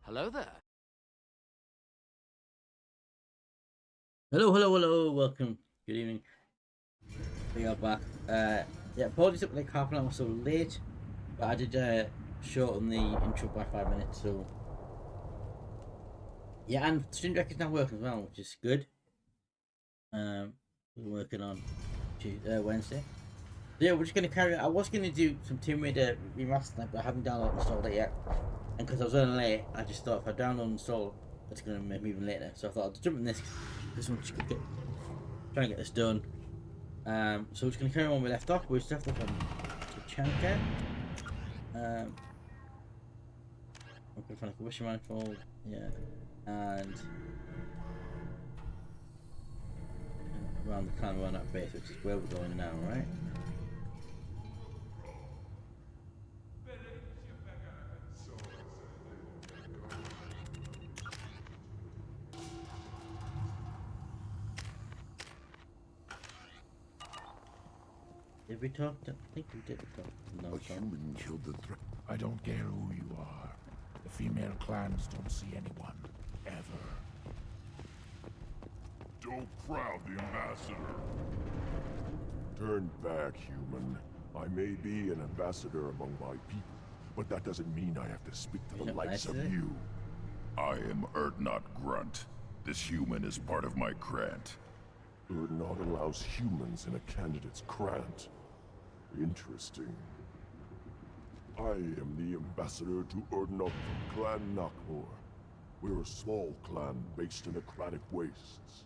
Hello there. Hello, hello, hello. Welcome. Good evening. We are back. Yeah, apologies that we're like half an hour so late, but I did shorten the intro by 5 minutes. So yeah, and stream deck is now working as well, which is good. We're working on Wednesday. So yeah, we're just gonna carry on. I was gonna do some Tomb Raider remaster, but I haven't downloaded and installed it yet. And because I was running late, I just thought if I download and install, it's gonna make me even later. So I thought I'd jump in this one, just try and get this done. So we're just going to carry on where we left off. We just left off on Tachanka. I'm going to find a wishing manifold. Yeah. And around the kind of on that base, which is where we're going now, right? Did we talk? I think we did talk. No, A human killed the threat. I don't care who you are. The female clans don't see anyone, ever. Don't crowd the ambassador. Turn back, human. I may be an ambassador among my people, but that doesn't mean I have to speak to the likes of you. I am Erdnot Grunt. This human is part of my Krant. Erdnot allows humans in a candidate's Krant. Interesting. I am the ambassador to Erdnot from Clan Nakmor. We're a small clan based in the Kratic Wastes.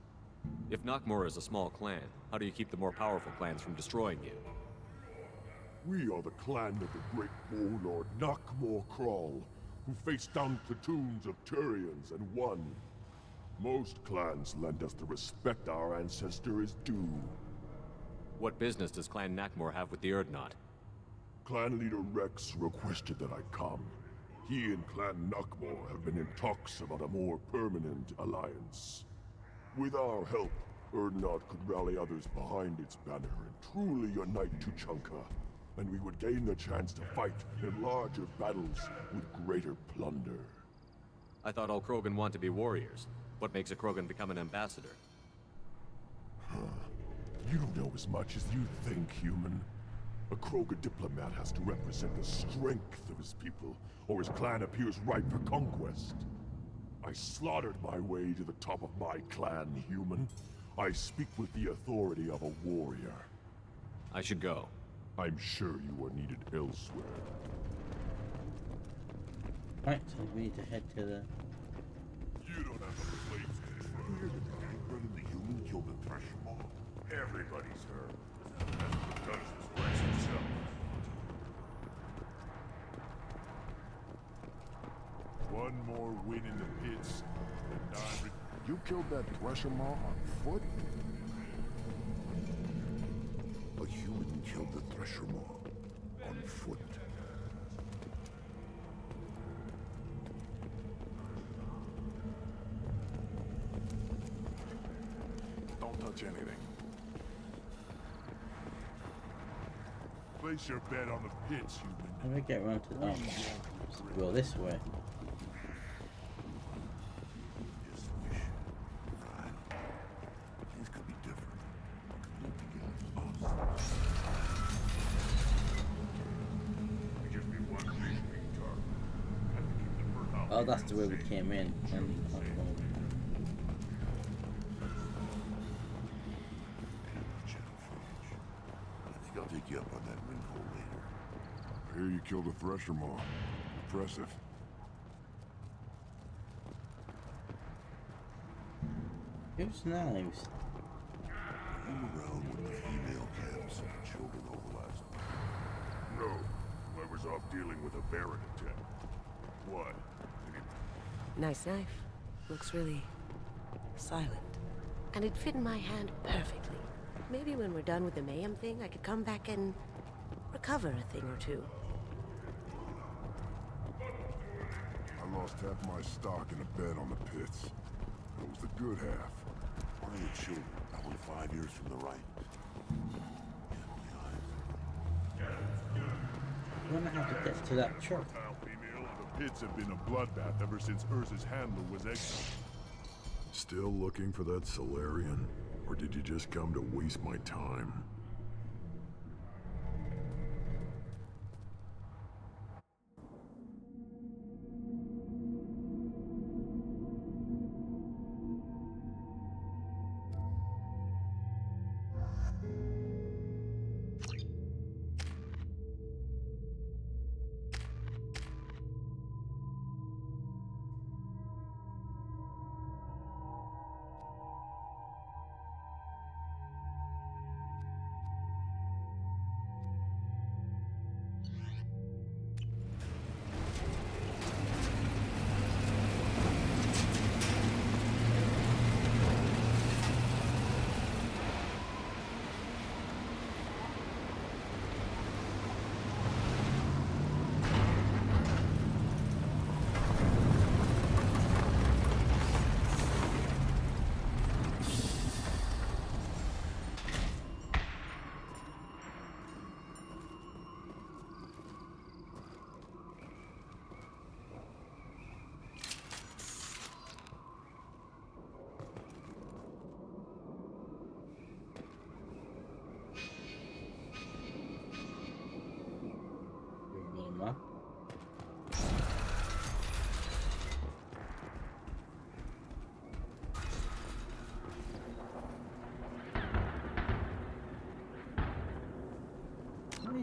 If Knockmore is a small clan, how do you keep the more powerful clans from destroying you? We are the clan of the great warlord Knockmore Crawl, who faced down platoons of Turians and won. Most clans lend us the respect our ancestor is due. What business does Clan Knockmore have with the Erdnot? Clan leader Rex requested that I come. He and Clan Knockmore have been in talks about a more permanent alliance. With our help, Erdnot could rally others behind its banner and truly unite Tuchanka, and we would gain the chance to fight in larger battles with greater plunder. I thought all Krogan want to be warriors. What makes a Krogan become an ambassador? You don't know as much as you think, human. A Krogan diplomat has to represent the strength of his people, or his clan appears ripe for conquest. I slaughtered my way to the top of my clan, human. I speak with the authority of a warrior. I should go. I'm sure you are needed elsewhere. Right, so we need to head to the... You don't have the flames control. Hear that the Hybrid and the human killed the Thresher. Everybody's heard. That's because this Rex himself. One more win in the pits, and You killed that Thresher Maw on foot? A human killed the Thresher Maw on foot. Don't touch anything. Place your bet on the pits, human. How do we get around to the... Oh, go this way. Just wish. Right. Things could be different. We just be one fish being targeted. Have to keep the bird out. Oh, that's the way we came in. And I think I'll take you up on that wrinkle later. I hear you killed a Thresher Maw. Impressive. who's knives? You around when the female camps and children overlast? No. I was off dealing with a Baron attempt. What? Nice knife. Looks really silent. And it fit in my hand perfectly. Maybe when we're done with the mayhem thing, I could come back and recover a thing or two. I lost half my stock in a bet on the pits. It was the good half. One of the children, I went 5 years from the right. I'm gonna have to get to that truck. pits have been a bloodbath ever since Urza's handler was exiled. Still looking for that Solarian? Or did you just come to waste my time?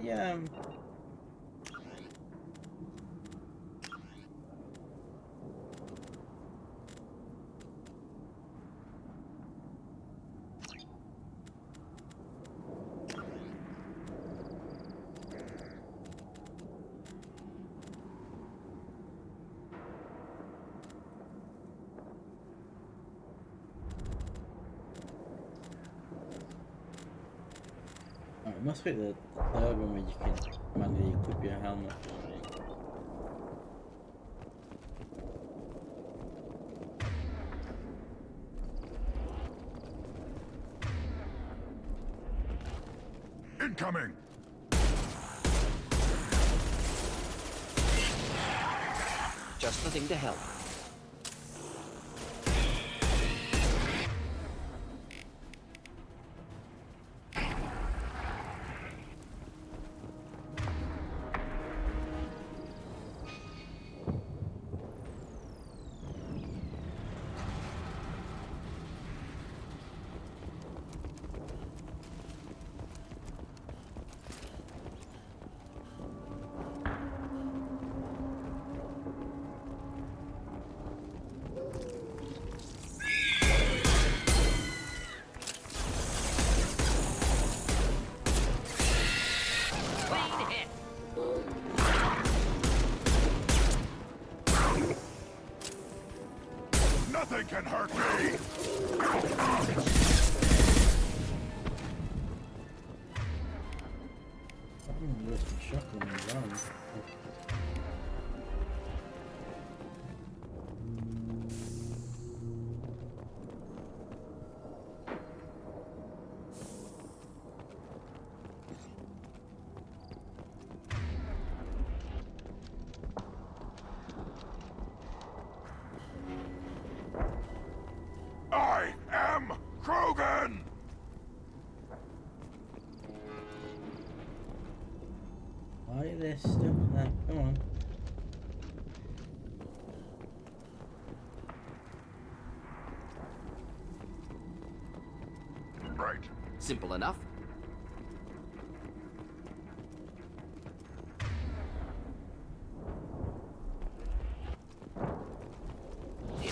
Yeah. It must be the third one where you can manually equip your helmet. Incoming! Just the thing to help. Nothing can hurt me! I'm just shotgun around. I am Krogan! Why are they stuck there? Come on. Right. Simple enough.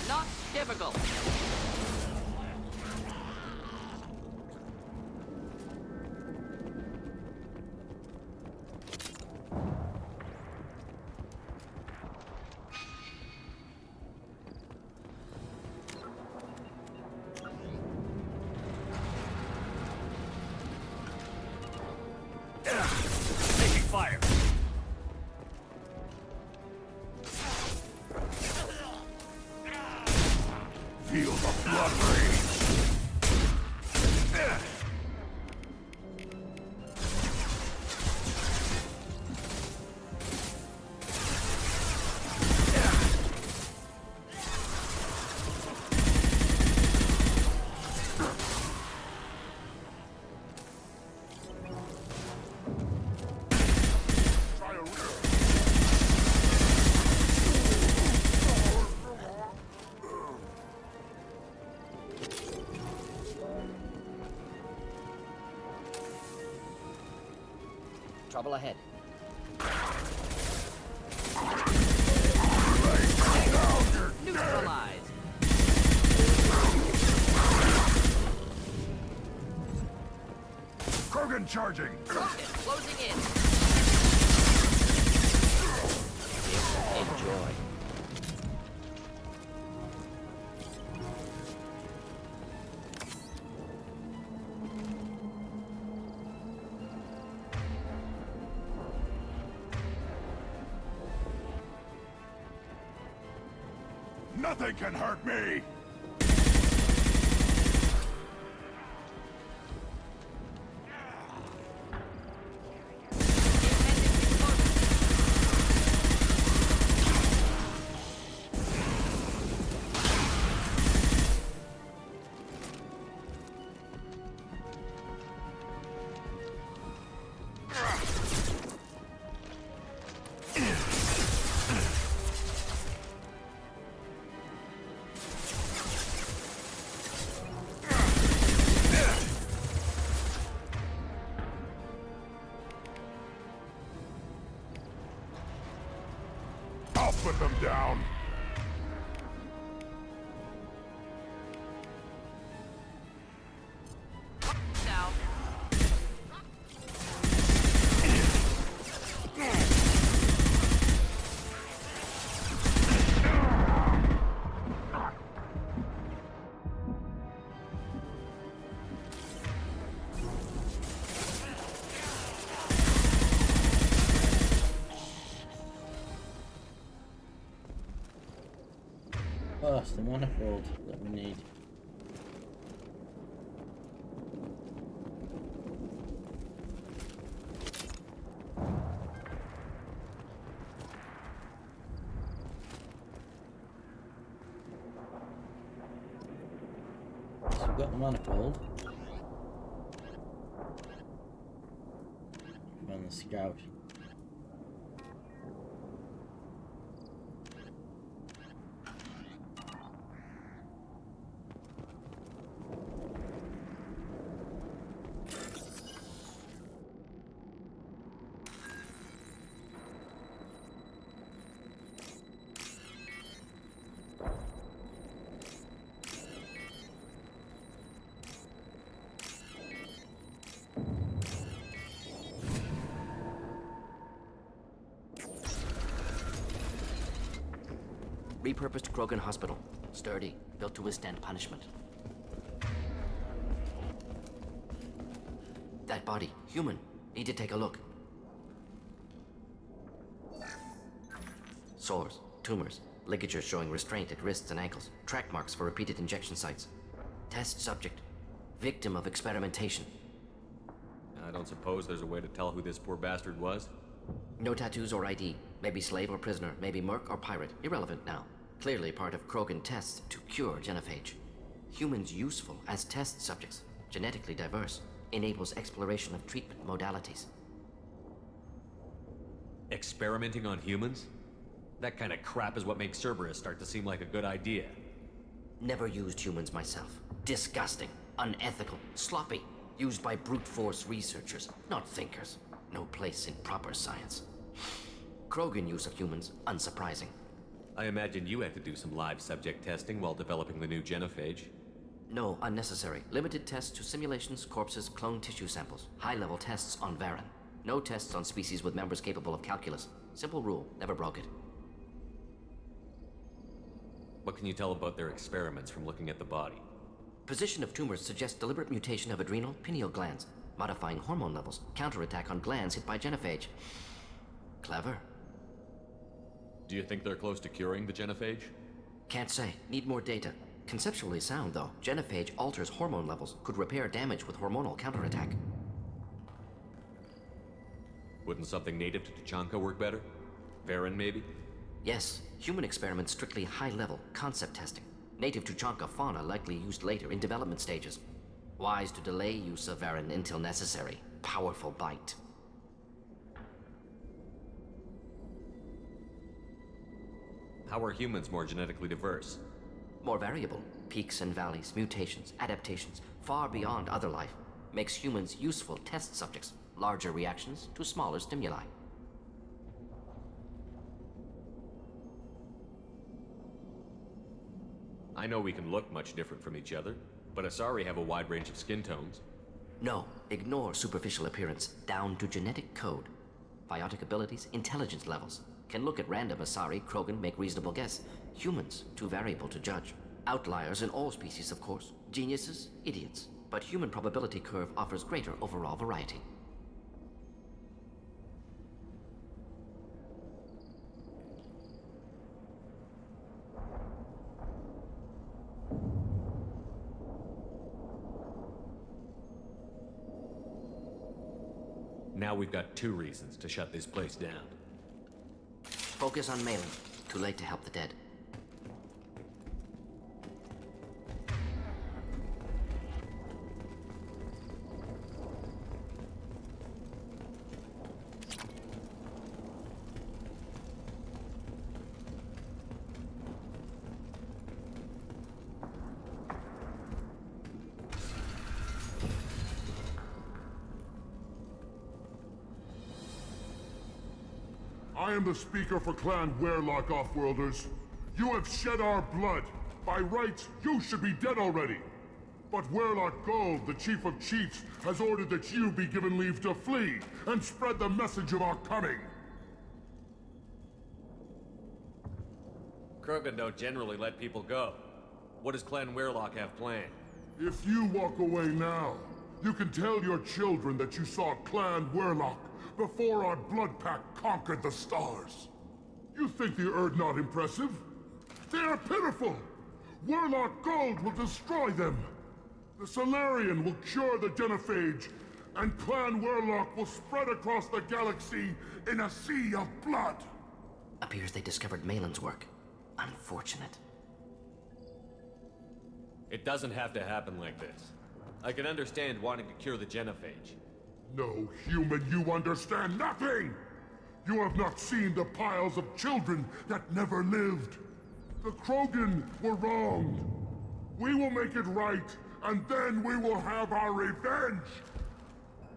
Not difficult. Taking fire. Feel the blood rain! Trouble ahead. Neutralized. Krogan charging! Rocket closing in. Enjoy. Nothing can hurt me! I'll put them down! Down. Oh, it's the manifold that we need. So we've got the manifold. And the scout. Repurposed Krogan hospital. Sturdy, built to withstand punishment. That body, human. Need to take a look. Sores, tumors, ligatures showing restraint at wrists and ankles, track marks for repeated injection sites. Test subject, victim of experimentation. I don't suppose there's a way to tell who this poor bastard was? No tattoos or ID. Maybe slave or prisoner, maybe merc or pirate. Irrelevant now. Clearly part of Krogan tests to cure genophage. Humans useful as test subjects, genetically diverse, enables exploration of treatment modalities. Experimenting on humans? That kind of crap is what makes Cerberus start to seem like a good idea. Never used humans myself. Disgusting, unethical, sloppy. Used by brute force researchers, not thinkers. No place in proper science. Krogan use of humans, unsurprising. I imagine you had to do some live subject testing while developing the new genophage. No, unnecessary. Limited tests to simulations, corpses, cloned tissue samples. High-level tests on Varen. No tests on species with members capable of calculus. Simple rule, never broke it. What can you tell about their experiments from looking at the body? Position of tumors suggests deliberate mutation of adrenal, pineal glands, modifying hormone levels, counterattack on glands hit by genophage. Clever. Do you think they're close to curing the genophage? Can't say. Need more data. Conceptually sound, though. Genophage alters hormone levels, could repair damage with hormonal counterattack. Wouldn't something native to Tuchanka work better? Varen, maybe? Yes. Human experiments strictly high-level, concept testing. Native Tuchanka fauna likely used later in development stages. Wise to delay use of Varen until necessary. Powerful bite. How are humans more genetically diverse? More variable. Peaks and valleys, mutations, adaptations, far beyond other life. Makes humans useful test subjects. larger reactions to smaller stimuli. I know we can look much different from each other, but Asari have a wide range of skin tones. No, ignore superficial appearance, down to genetic code. Biotic abilities, intelligence levels. Can look at random Asari, Krogan, make reasonable guess. Humans, too variable to judge. Outliers in all species, of course. Geniuses, idiots. But human probability curve offers greater overall variety. Now we've got 2 reasons to shut this place down. Focus on Maelon. Too late to help the dead. I am the speaker for Clan Werlock, Offworlders. You have shed our blood. By rights, you should be dead already. But Werlock Gold, the Chief of Chiefs, has ordered that you be given leave to flee and spread the message of our coming. Krogan don't generally let people go. What does Clan Werlock have planned? If you walk away now, you can tell your children that you saw Clan Werlock before our blood pack conquered the stars. You think the Erd not impressive? They are pitiful! Werlock Gold will destroy them! The Solarian will cure the genophage, and Clan Werlock will spread across the galaxy in a sea of blood! Appears they discovered Maelon's work. Unfortunate. It doesn't have to happen like this. I can understand wanting to cure the genophage. No, human, you understand nothing! You have not seen the piles of children that never lived. The Krogan were wronged. We will make it right, and then we will have our revenge!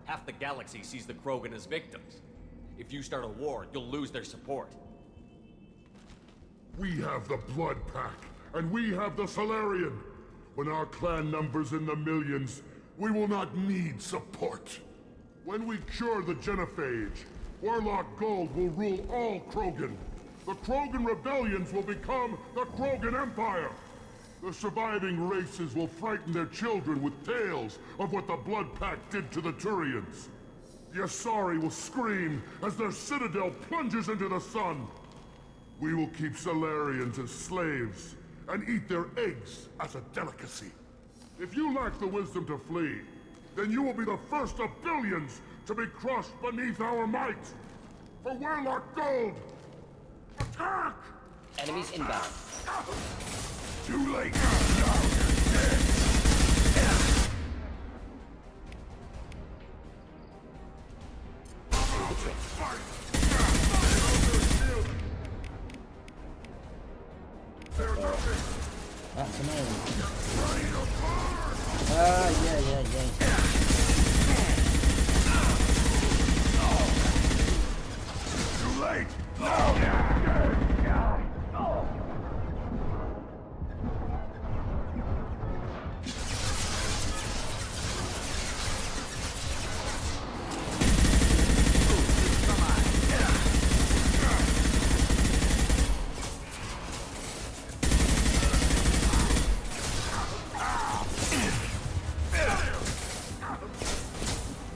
Half the galaxy sees the Krogan as victims. If you start a war, you'll lose their support. We have the Blood Pack, and we have the Solarian. When our clan numbers in the millions, we will not need support. When we cure the genophage, Werlock Gold will rule all Krogan. The Krogan rebellions will become the Krogan Empire. The surviving races will frighten their children with tales of what the Blood Pack did to the Turians. The Asari will scream as their citadel plunges into the sun. We will keep Solarians as slaves and eat their eggs as a delicacy. If you lack the wisdom to flee, then you will be the first of billions to be crushed beneath our might! For Werlock Gold! Attack! Enemies inbound. Too late! Now you're dead! That's amazing. Yeah. Too late!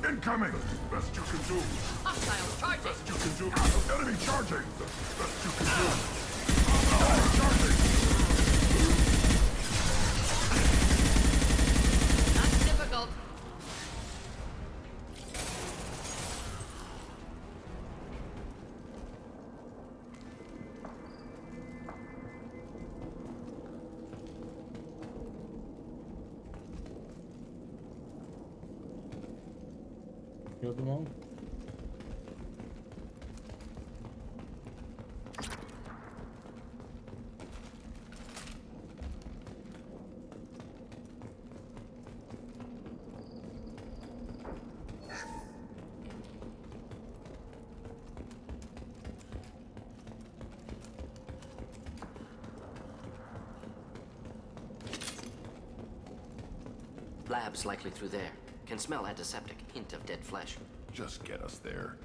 Incoming! Best you can do! Hostile charges! Best you can do! Enemy charging! Best you can do! Charging! Not difficult. Killed them all. Lab's likely through there. Can smell antiseptic, hint of dead flesh. Just get us there.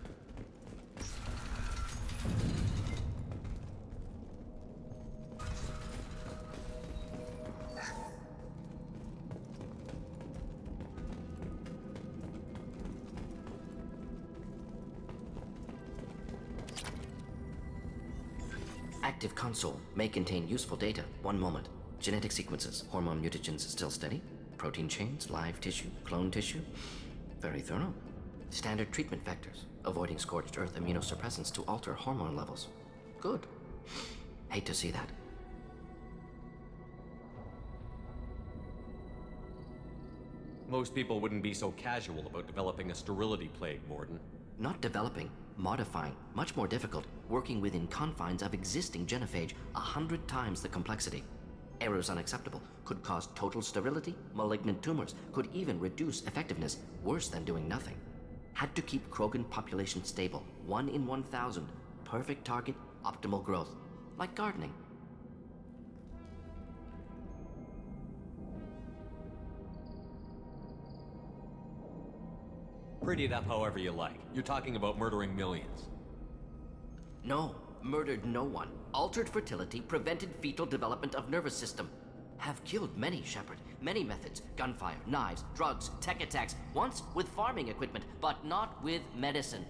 Active console may contain useful data. One moment. Genetic sequences, hormone mutagens still steady. Protein chains, live tissue, clone tissue. Very thorough. Standard treatment vectors, avoiding scorched earth immunosuppressants to alter hormone levels. Good. Hate to see that. Most people wouldn't be so casual about developing a sterility plague, Morden. Not developing, modifying, much more difficult, working within confines of existing genophage, 100 times the complexity. Errors unacceptable, could cause total sterility, malignant tumors, could even reduce effectiveness, worse than doing nothing. Had to keep Krogan population stable, 1 in 1,000, perfect target, optimal growth, like gardening. Pretty it up however you like. You're talking about murdering millions. No, murdered no one. Altered fertility, prevented fetal development of nervous system. Have killed many, Shepard. Many methods. Gunfire, knives, drugs, tech attacks. Once with farming equipment, but not with medicine.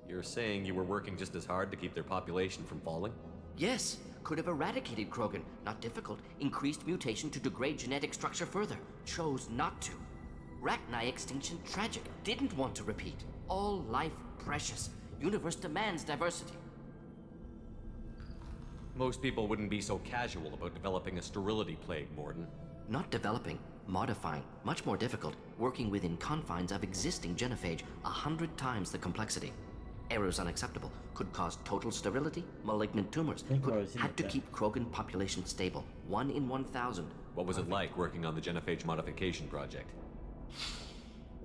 You're saying you were working just as hard to keep their population from falling? Yes, could have eradicated Krogan. Not difficult. Increased mutation to degrade genetic structure further. Chose not to. Rachni extinction tragic. Didn't want to repeat. All life precious. Universe demands diversity. Most people wouldn't be so casual about developing a sterility plague, Morden. Not developing, modifying, much more difficult, working within confines of existing genophage, 100 times the complexity. Errors unacceptable, could cause total sterility, malignant tumors, had to keep Krogan population stable, 1 in 1,000. What was it like working on the genophage modification project?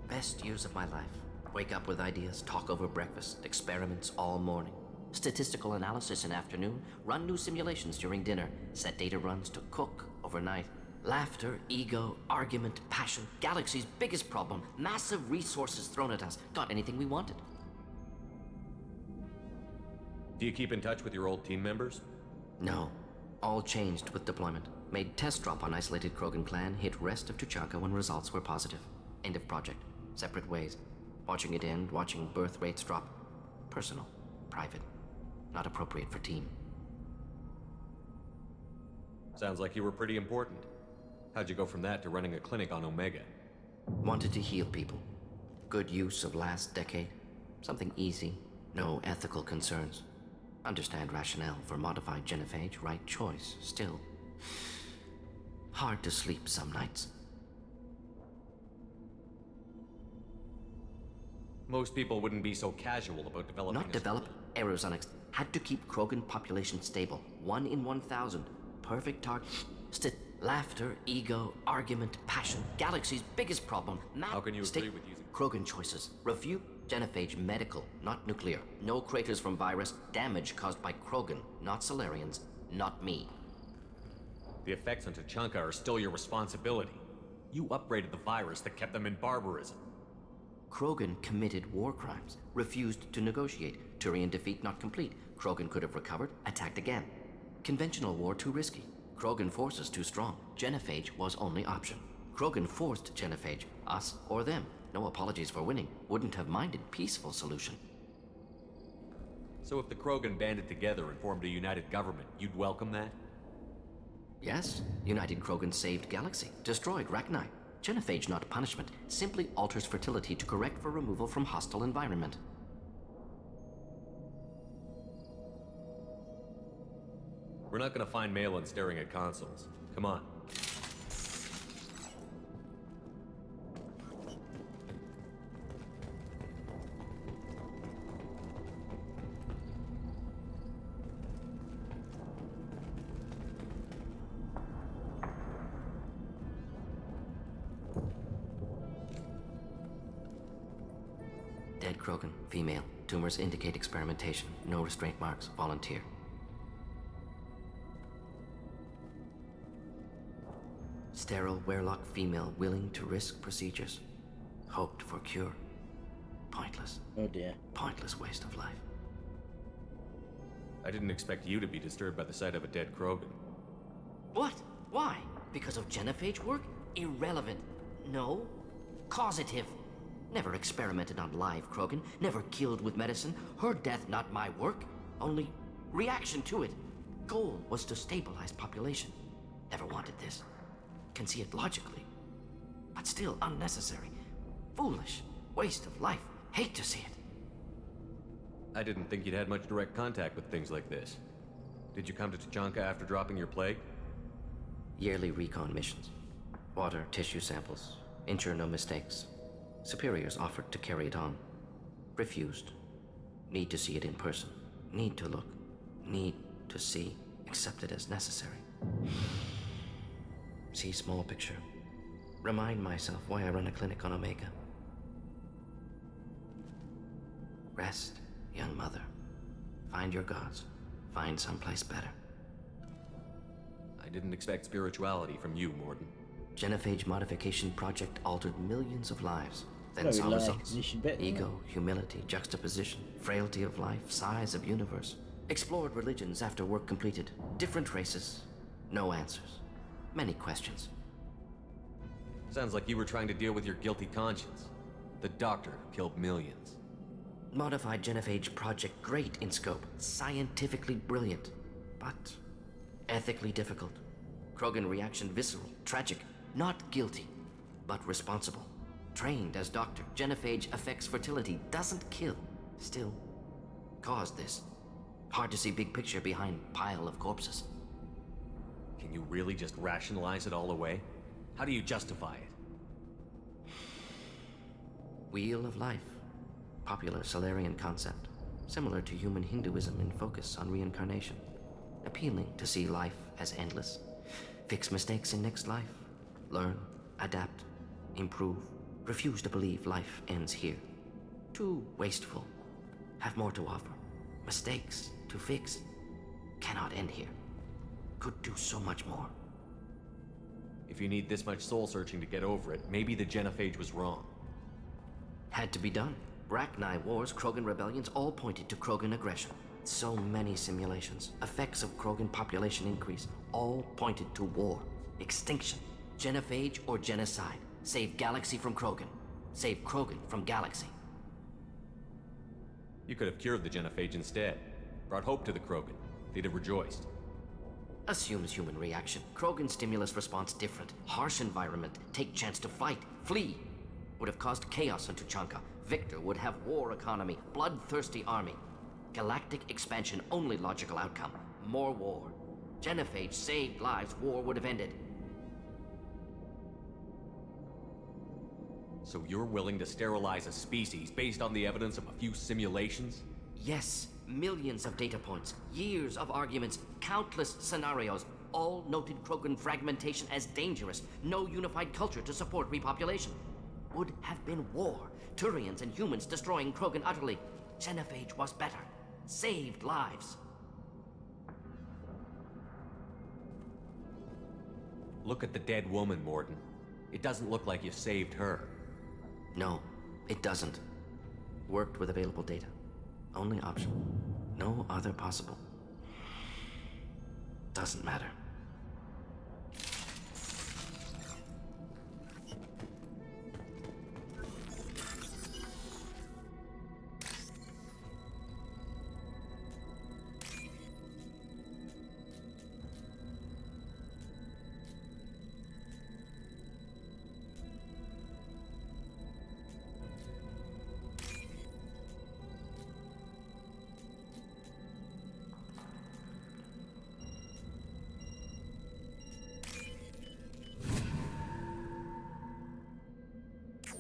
Best years of my life. Wake up with ideas, talk over breakfast, experiments all morning. Statistical analysis in afternoon, run new simulations during dinner, set data runs to cook overnight. Laughter, ego, argument, passion, galaxy's biggest problem, massive resources thrown at us. Got anything we wanted. Do you keep in touch with your old team members? No. All changed with deployment. Made test drop on isolated Krogan clan, hit rest of Tuchanka when results were positive. End of project. Separate ways. Watching it end, watching birth rates drop. Personal. Private. Not appropriate for team. Sounds like you were pretty important. How'd you go from that to running a clinic on Omega? Wanted to heal people. Good use of last decade. Something easy. No ethical concerns. Understand rationale for modified genophage, right choice, still. Hard to sleep some nights. Most people wouldn't be so casual about developing Not develop, errors had to keep Krogan population stable, 1 in 1,000, perfect target, laughter, ego, argument, passion, galaxy's biggest problem, How can you agree with using Krogan choices, refute, genophage, medical, not nuclear, no craters from virus, damage caused by Krogan, not Solarians, not me. The effects on Tuchanka are still your responsibility. You upgraded the virus that kept them in barbarism. Krogan committed war crimes, refused to negotiate. Turian defeat not complete. Krogan could have recovered, attacked again. Conventional war too risky. Krogan forces too strong. Genophage was only option. Krogan forced genophage, us or them. No apologies for winning. Wouldn't have minded peaceful solution. So if the Krogan banded together and formed a united government, you'd welcome that? Yes, United Krogan saved Galaxy, destroyed Rachni. Genophage not punishment, simply alters fertility to correct for removal from hostile environment. We're not gonna find Maelon staring at consoles. Come on. Dead Krogan, female. Tumors indicate experimentation. No restraint marks. Volunteer. Sterile Werlock female willing to risk procedures. Hoped for cure. Pointless. Oh dear. Pointless waste of life. I didn't expect you to be disturbed by the sight of a dead Krogan. What? Why? Because of genophage work? Irrelevant. No. Causative. Never experimented on live Krogan. Never killed with medicine. Her death not my work. Only reaction to it. Goal was to stabilize population. Never wanted this. Can see it logically. But still unnecessary. Foolish. Waste of life. Hate to see it. I didn't think you'd had much direct contact with things like this. Did you come to Tachanka after dropping your plague? Yearly recon missions. Water, tissue samples. Ensure no mistakes. Superiors offered to carry it on. Refused. Need to see it in person. Need to look. Need to see. Accept it as necessary. See small picture. Remind myself why I run a clinic on Omega. Rest, young mother. Find your gods. Find someplace better. I didn't expect spirituality from you, Morden. Genophage modification project altered millions of lives. Then Very saw light results. ignition bit, isn't Ego, humility, juxtaposition, frailty of life, size of universe. Explored religions after work completed. Different races. No answers. Many questions. Sounds like you were trying to deal with your guilty conscience. The doctor who killed millions. Modified genophage project great in scope. Scientifically brilliant. But ethically difficult. Krogan reaction visceral, tragic. Not guilty, but responsible. Trained as doctor, genophage affects fertility, doesn't kill. Still, caused this. Hard to see big picture behind pile of corpses. Can you really just rationalize it all away? How do you justify it? Wheel of life. Popular Solarian concept. Similar to human Hinduism in focus on reincarnation. Appealing to see life as endless. Fix mistakes in next life. Learn, adapt, improve. Refuse to believe life ends here. Too wasteful. Have more to offer. Mistakes to fix. Cannot end here. Could do so much more. If you need this much soul searching to get over it, maybe the genophage was wrong. Had to be done. Rachni wars, Krogan rebellions, all pointed to Krogan aggression. So many simulations, effects of Krogan population increase, all pointed to war, extinction, genophage or genocide. Save galaxy from Krogan. Save Krogan from galaxy. You could have cured the genophage instead. Brought hope to the Krogan. They'd have rejoiced. Assumes human reaction. Krogan stimulus response different. Harsh environment. Take chance to fight. Flee. Would have caused chaos on Tachanka. Victor would have war economy. Bloodthirsty army. Galactic expansion only logical outcome. More war. Genophage saved lives. War would have ended. So you're willing to sterilize a species based on the evidence of a few simulations? Yes. Millions of data points. Years of arguments. Countless scenarios. All noted Krogan fragmentation as dangerous. No unified culture to support repopulation. Would have been war. Turians and humans destroying Krogan utterly. Genophage was better. Saved lives. Look at the dead woman, Morden. It doesn't look like you saved her. No, it doesn't. Worked with available data. Only option. No other possible. Doesn't matter.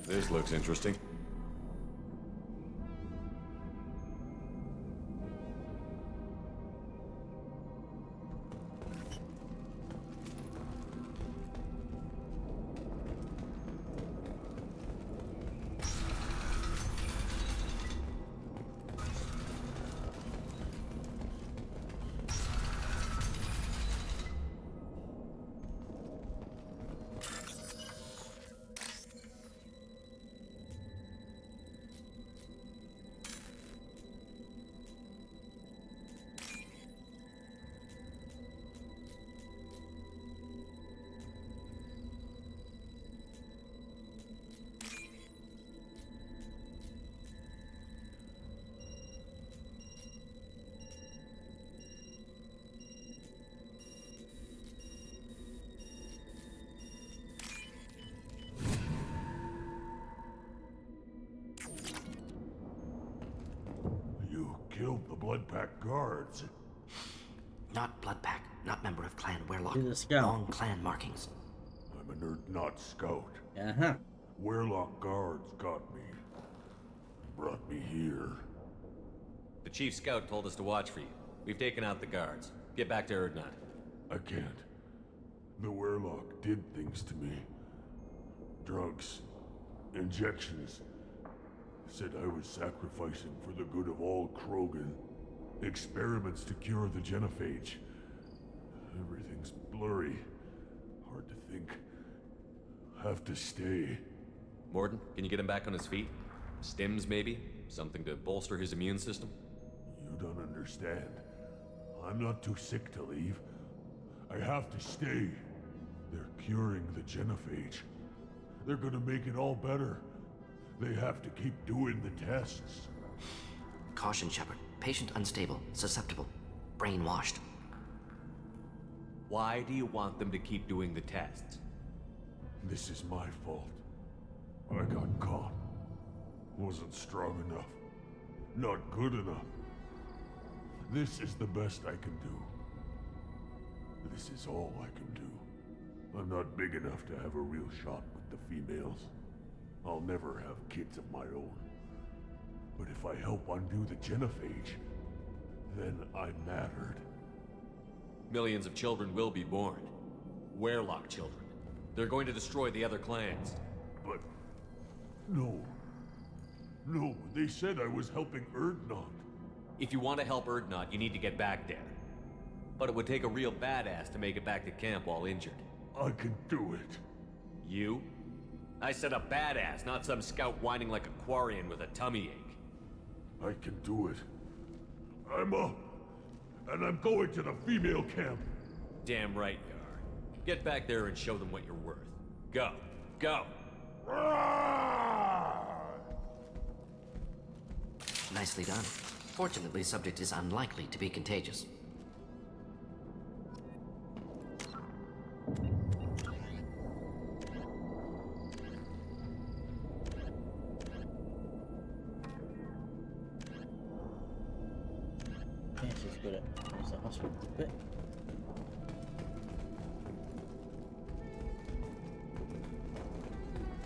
This looks interesting. Bloodpack guards. Not Bloodpack, not member of Clan Werlock. He's a scout. Long clan markings. I'm a nerd not scout. Uh-huh. Werlock guards got me. Brought me here. The chief scout told us to watch for you. We've taken out the guards. Get back to Erdnot. I can't. The Werlock did things to me. Drugs. Injections. Said I was sacrificing for the good of all Krogan. Experiments to cure the genophage. Everything's blurry. Hard to think. Have to stay. Morden, can you get him back on his feet? Stims, maybe? Something to bolster his immune system? You don't understand. I'm not too sick to leave. I have to stay. They're curing the genophage. They're gonna make it all better. They have to keep doing the tests. Caution, Shepard. Patient unstable, susceptible, brainwashed. Why do you want them to keep doing the tests? This is my fault. I got caught. Wasn't strong enough. Not good enough. This is the best I can do. This is all I can do. I'm not big enough to have a real shot with the females. I'll never have kids of my own. But if I help undo the genophage, then I mattered. Millions of children will be born. Werlock children. They're going to destroy the other clans. But... no. No, they said I was helping Erdnot. If you want to help Erdnot, you need to get back there. But it would take a real badass to make it back to camp while injured. I can do it. You? I said a badass, not some scout whining like a Quarian with a tummy ache. I can do it. I'm up. And I'm going to the female camp. Damn right you are. Get back there and show them what you're worth. Go. Go! Nicely done. Fortunately, subject is unlikely to be contagious. Yes, it's good at the hospital bit.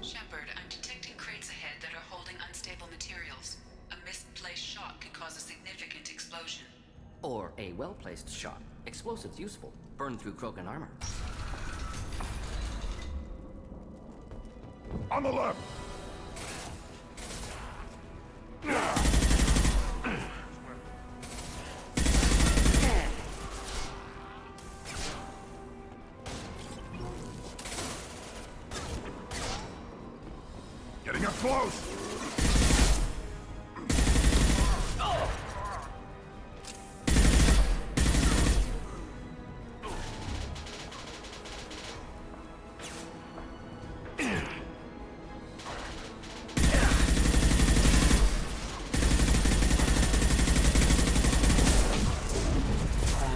Shepard, I'm detecting crates ahead that are holding unstable materials. A misplaced shot could cause a significant explosion. Or a well-placed shot. Explosives useful. Burn through Krogan armor. On the left! Getting up close!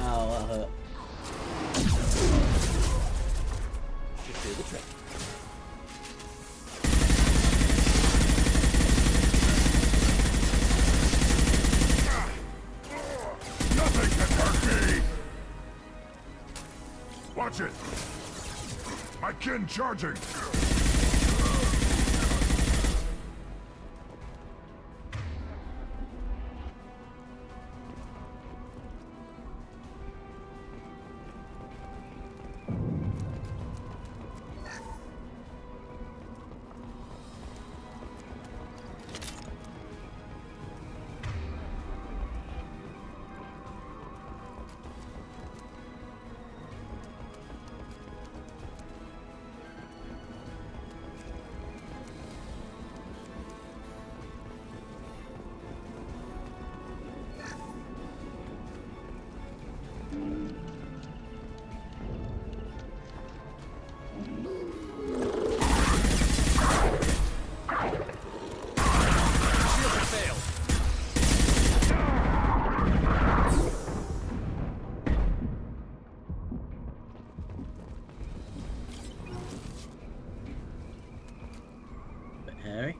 Ow, that hurt. Should do the trick. Nothing can hurt me! Watch it! My kin charging! Bit hairy.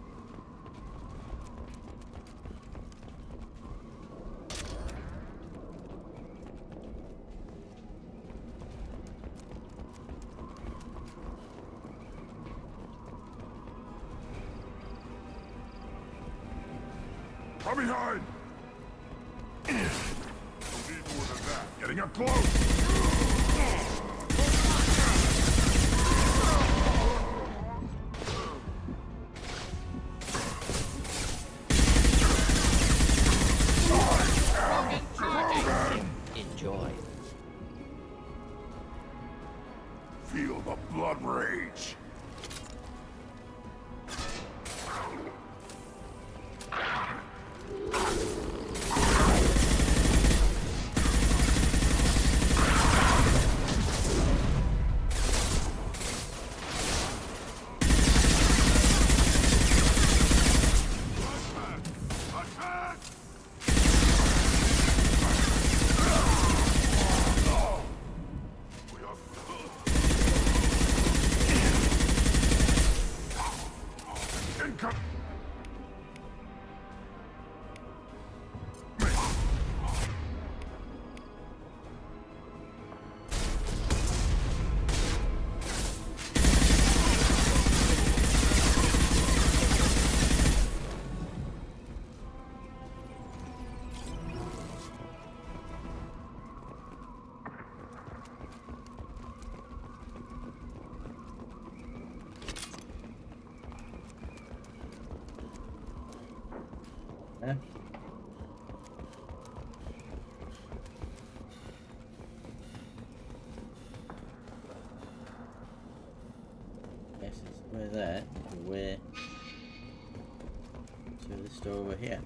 From behind! Don't need more than that. Getting up close! Enjoy. Feel the blood rage! Yeah. Yes, it's where there. Where to the store over here.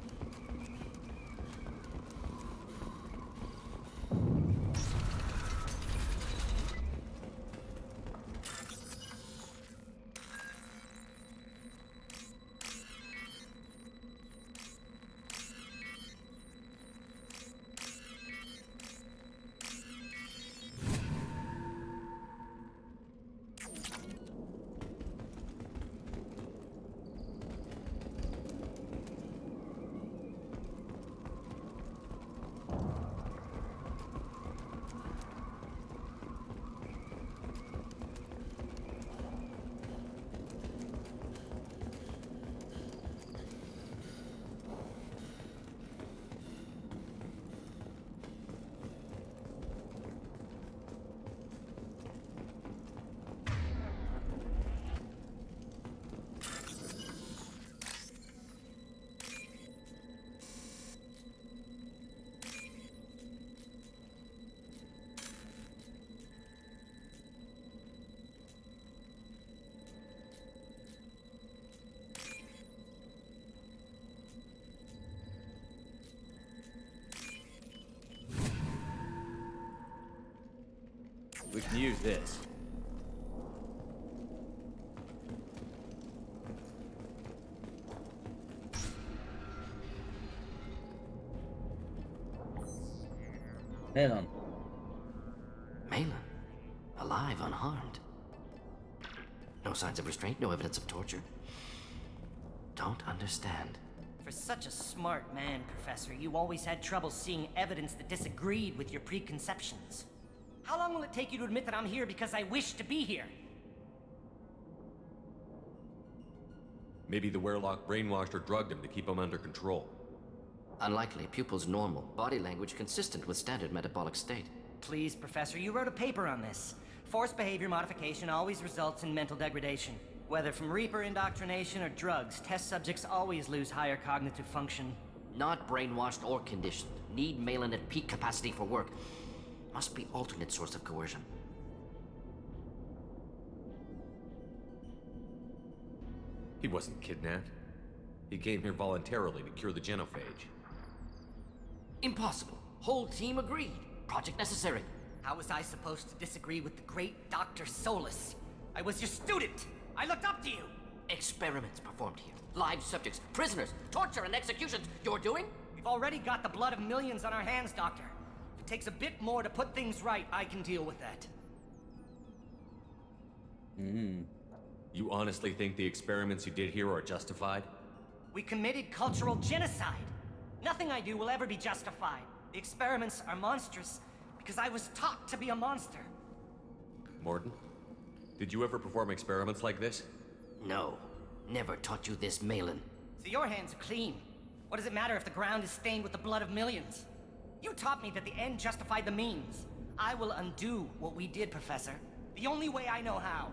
We can use this. Maelon. Maelon, alive, unharmed. No signs of restraint, no evidence of torture. Don't understand. For such a smart man, Professor, you always had trouble seeing evidence that disagreed with your preconceptions. How long will it take you to admit that I'm here because I wish to be here? Maybe the Werelock brainwashed or drugged him to keep him under control. Unlikely. Pupil's normal. Body language consistent with standard metabolic state. Please, Professor, you wrote a paper on this. Forced behavior modification always results in mental degradation. Whether from Reaper indoctrination or drugs, test subjects always lose higher cognitive function. Not brainwashed or conditioned. Need Maelon at peak capacity for work. Must be alternate source of coercion. He wasn't kidnapped. He came here voluntarily to cure the genophage. Impossible. Whole team agreed. Project necessary. How was I supposed to disagree with the great Dr. Solus? I was your student! I looked up to you! Experiments performed here. Live subjects, prisoners, torture and executions. You're doing? We've already got the blood of millions on our hands, Doctor. If it takes a bit more to put things right, I can deal with that. You honestly think the experiments you did here are justified? We committed cultural genocide. Nothing I do will ever be justified. The experiments are monstrous because I was taught to be a monster. Morden, did you ever perform experiments like this? No. Never taught you this, Maelon. So your hands are clean. What does it matter if the ground is stained with the blood of millions? You taught me that the end justified the means. I will undo what we did, Professor. The only way I know how.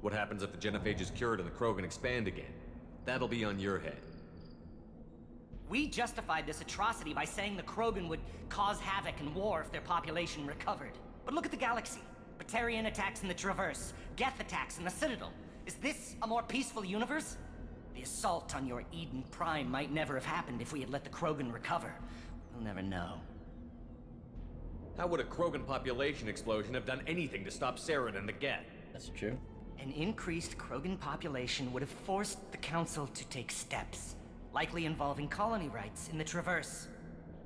What happens if the genophage is cured and the Krogan expand again? That'll be on your head. We justified this atrocity by saying the Krogan would cause havoc and war if their population recovered. But look at the galaxy. Batarian attacks in the Traverse, Geth attacks in the Citadel. Is this a more peaceful universe? The assault on your Eden Prime might never have happened if we had let the Krogan recover. We'll never know. How would a Krogan population explosion have done anything to stop Saren and the Geth? That's true. An increased Krogan population would have forced the Council to take steps, likely involving colony rights in the Traverse.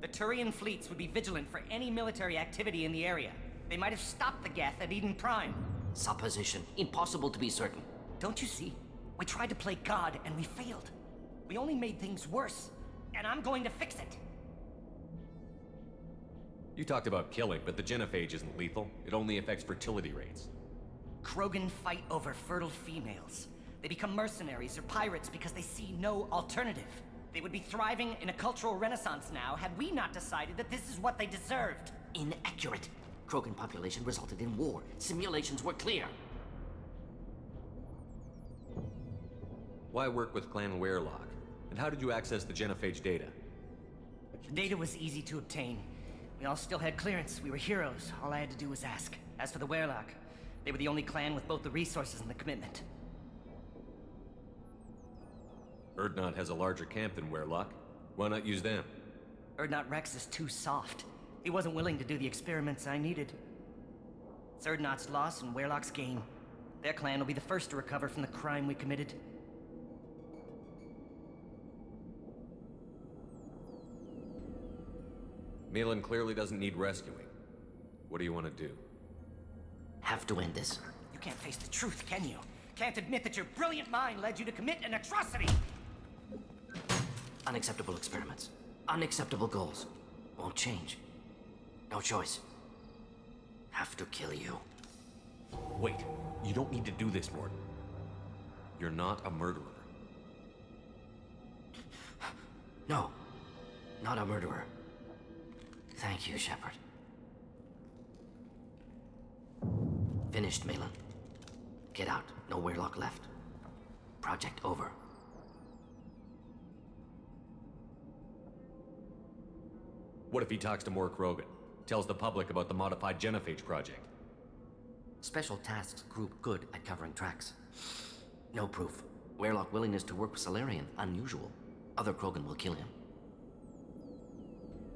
The Turian fleets would be vigilant for any military activity in the area. They might have stopped the Geth at Eden Prime. Supposition. Impossible to be certain. Don't you see? We tried to play God and we failed. We only made things worse, and I'm going to fix it. You talked about killing, but the genophage isn't lethal. It only affects fertility rates. Krogan fight over fertile females. They become mercenaries or pirates because they see no alternative. They would be thriving in a cultural renaissance now had we not decided that this is what they deserved. Inaccurate. Krogan population resulted in war. Simulations were clear. Why work with Clan Werelock? And how did you access the genophage data? The data was easy to obtain. We all still had clearance. We were heroes. All I had to do was ask. As for the Werelock, they were the only clan with both the resources and the commitment. Urdnot has a larger camp than Werelock. Why not use them? Urdnot Rex is too soft. He wasn't willing to do the experiments I needed. It's Urdnot's loss and Werelock's gain. Their clan will be the first to recover from the crime we committed. Maelon clearly doesn't need rescuing. What do you want to do? Have to end this. You can't face the truth, can you? Can't admit that your brilliant mind led you to commit an atrocity! Unacceptable experiments. Unacceptable goals. Won't change. No choice. Have to kill you. Wait, you don't need to do this, Morton. You're not a murderer. No. Not a murderer. Thank you, Shepard. Finished, Maelon. Get out. No Werelock left. Project over. What if he talks to more Krogan? Tells the public about the modified genophage project? Special Tasks Group good at covering tracks. No proof. Werelock willingness to work with Salarian, unusual. Other Krogan will kill him.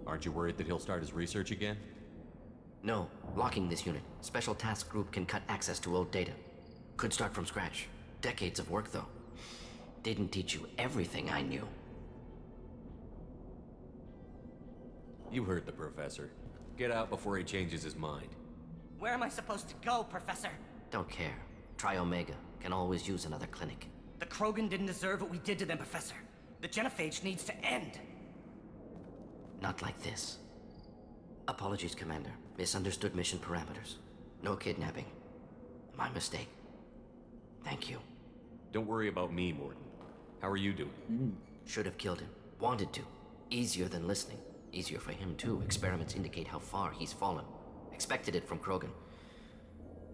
Aren't you worried that he'll start his research again? No. Locking this unit. Special Task Group can cut access to old data. Could start from scratch. Decades of work, though. Didn't teach you everything I knew. You heard the professor. Get out before he changes his mind. Where am I supposed to go, Professor? Don't care. Try Omega. Can always use another clinic. The Krogan didn't deserve what we did to them, Professor. The genophage needs to end. Not like this. Apologies, Commander. Misunderstood mission parameters. No kidnapping. My mistake. Thank you. Don't worry about me, Morton. How are you doing? Should have killed him. Wanted to. Easier than listening. Easier for him, too. Experiments indicate how far he's fallen. Expected it from Krogan.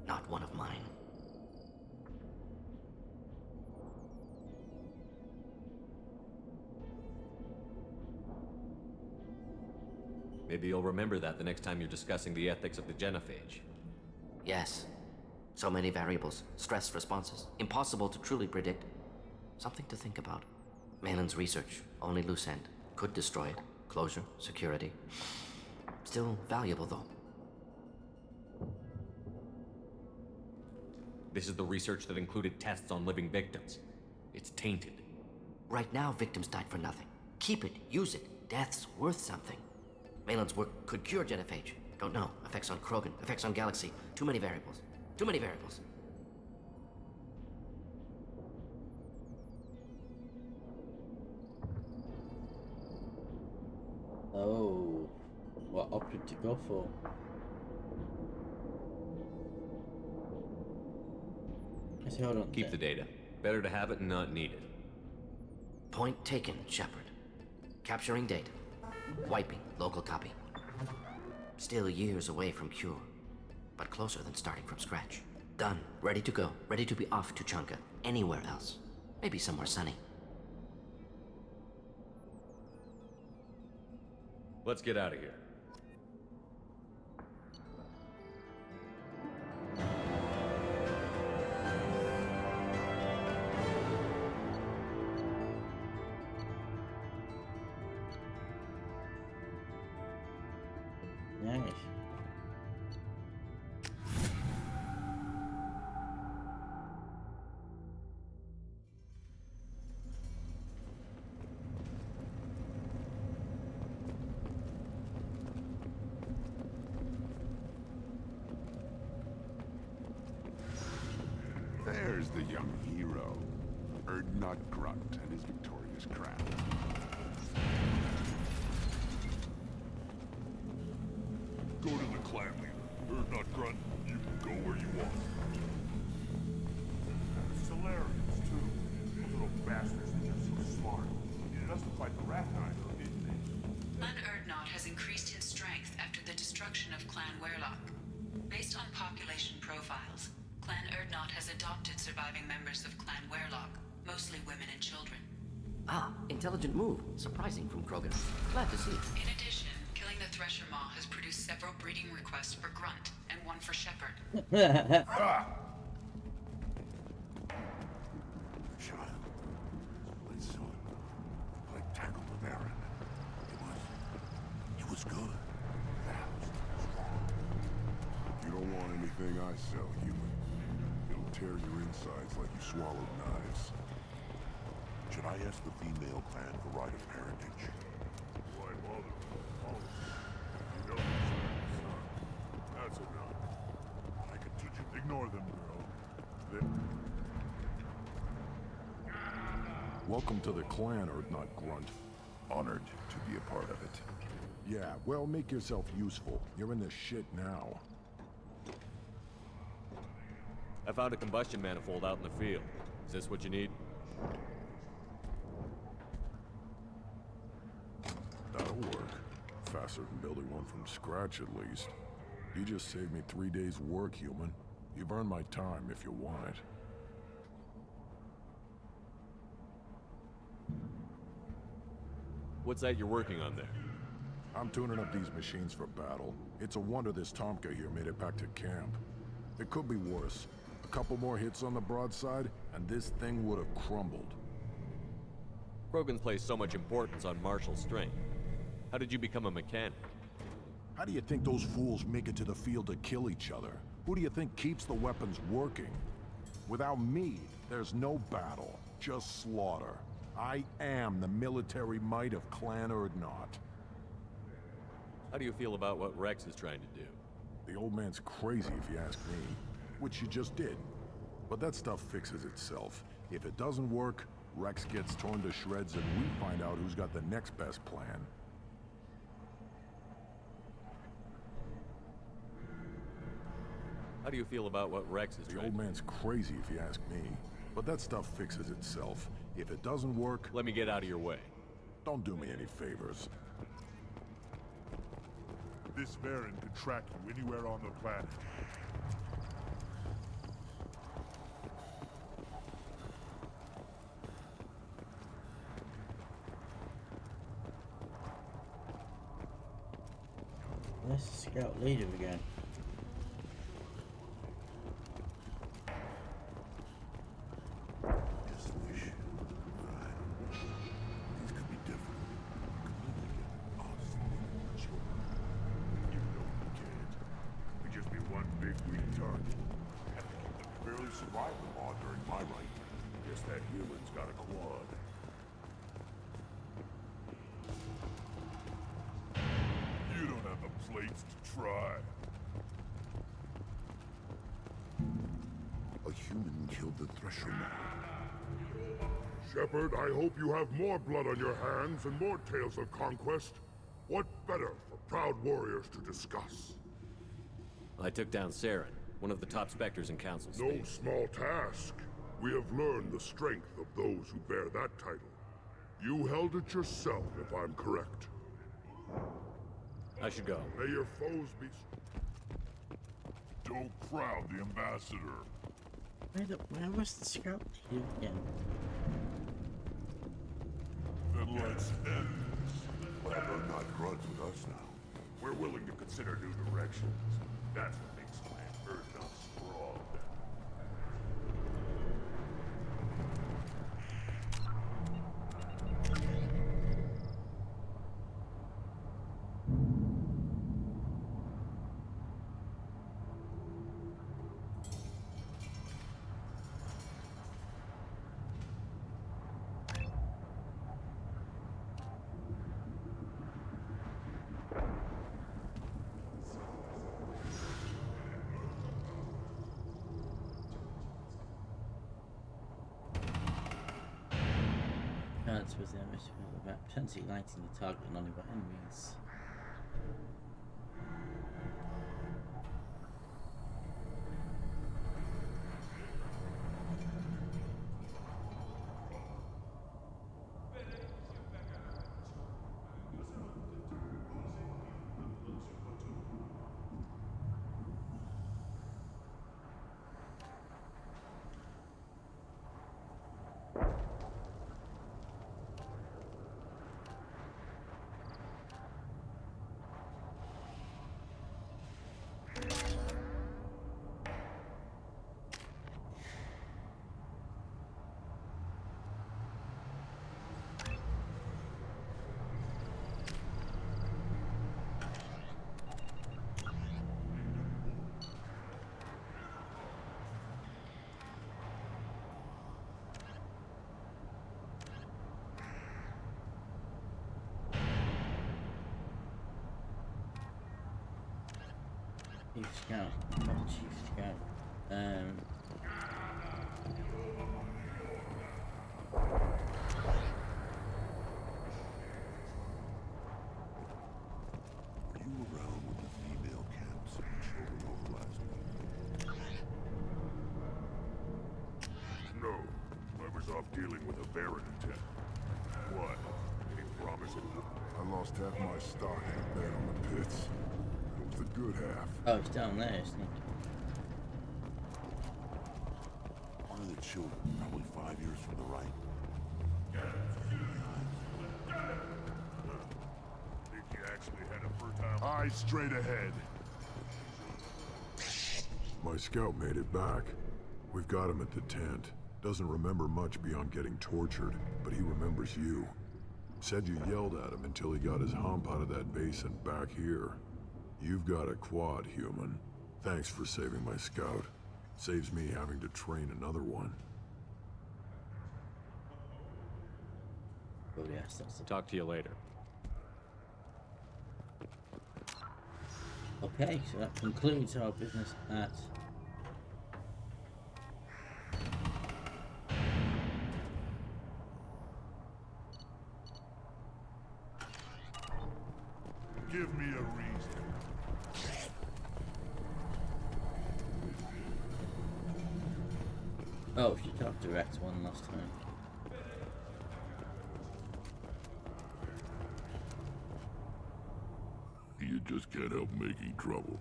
Not one of mine. Maybe you'll remember that the next time you're discussing the ethics of the genophage. Yes. So many variables. Stress responses. Impossible to truly predict. Something to think about. Maelon's research. Only loose end. Could destroy it. Closure. Security. Still valuable, though. This is the research that included tests on living victims. It's tainted. Right now, victims died for nothing. Keep it. Use it. Death's worth something. Maelon's work could cure genophage. Don't know. Effects on Krogan. Effects on Galaxy. Too many variables. Too many variables. Oh. What option to go for? Let's see, hold on. Keep the data. Better to have it and not need it. Point taken, Shepard. Capturing data. Wiping local copy. Still years away from cure, but closer than starting from scratch. Done. Ready to go. Ready to be off to Chunka. Anywhere else. Maybe somewhere sunny. Let's get out of here. Nice. There's the young hero, Erdnot Grunt and his victorious crown. Go to the clan leader, Erdnot Grunt. You can go where you want. Solarians, too. Those little bastards think they're so smart. Needed us to fight the Rat Knight, didn't they? Clan Erdnot has increased in strength after the destruction of Clan Werlock. Based on population profiles, Clan Erdnot has adopted surviving members of Clan Werlock, mostly women and children. Ah, intelligent move. Surprising from Krogan. Glad to see. In addition, killing the Thresher Maw has produced several breeding requests for Grunt and one for Shepard. Child, my son, I tackled the Baron. It was good. You don't want anything I sell, human. It'll tear your insides like you swallowed knives. Should I ask the female clan for right of parentage? Why bother? Oh, you know son. That's enough. I can teach you. Ignore them, girl. Welcome to the clan, Erdnot Grunt. Honored to be a part of it. Yeah, well, make yourself useful. You're in the shit now. I found a combustion manifold out in the field. Is this what you need? That'll work. Faster than building one from scratch, at least. You just saved me 3 days' work, human. You've earned my time if you want it. What's that you're working on there? I'm tuning up these machines for battle. It's a wonder this Tomka here made it back to camp. It could be worse. A couple more hits on the broadside, and this thing would have crumbled. Krogan place so much importance on martial strength. How did you become a mechanic? How do you think those fools make it to the field to kill each other? Who do you think keeps the weapons working? Without me, there's no battle, just slaughter. I am the military might of Clan Erdnot. How do you feel about what Rex is trying to do? The old man's crazy if you ask me, which you just did. But that stuff fixes itself. If it doesn't work, Rex gets torn to shreds and we find out who's got the next best plan. How do you feel about what Rex is The trying old to do? man's crazy if you ask me. But that stuff fixes itself. If it doesn't work, Let me get out of your way. don't do me any favors. This Baron can track you anywhere on the planet. Let's scout leader again. Just wish. Things could be different. Could live together, honestly, sure. You know we can't. We'd just be one big weak target. Have to keep them barely surviving law during my reign. Guess that human's got a quad. You don't have the plates to try. A human killed the Thresher Maw. Shepard, I hope you have more blood on your hands and more tales of conquest. What better for proud warriors to discuss? I took down Saren, one of the top Spectres in Council No Space. small task. We have learned the strength of those who bear that title. You held it yourself, if I'm correct. I should go. May your foes be... Don't crowd the ambassador. Where was the scout here again? Then let's end this. Clan not grudge with us now. We're willing to consider new directions. That's what makes Clan not strong. Cards with their mission about potentially lighting the target and non-event enemies. Chief Scout. Chief Scout. Were you around when the female camps and children over last week? No. I was off dealing with a Baron attack. What? Any promise it would? I lost half my stock in a bet on the pits. It was the good half. Oh, it's down there, isn't it? One of the children, probably 5 years from the right. Think you actually had a fertile... Eyes straight ahead. My scout made it back. We've got him at the tent. Doesn't remember much beyond getting tortured, but he remembers you. Said you yelled at him until he got his hump out of that basin back here. You've got a quad, human. Thanks for saving my scout. Saves me having to train another one. Oh yes, that's it. Talk to you later. Okay, so that concludes our business at Give me a reason. oh, she talked to Rex one last time. You just can't help making trouble.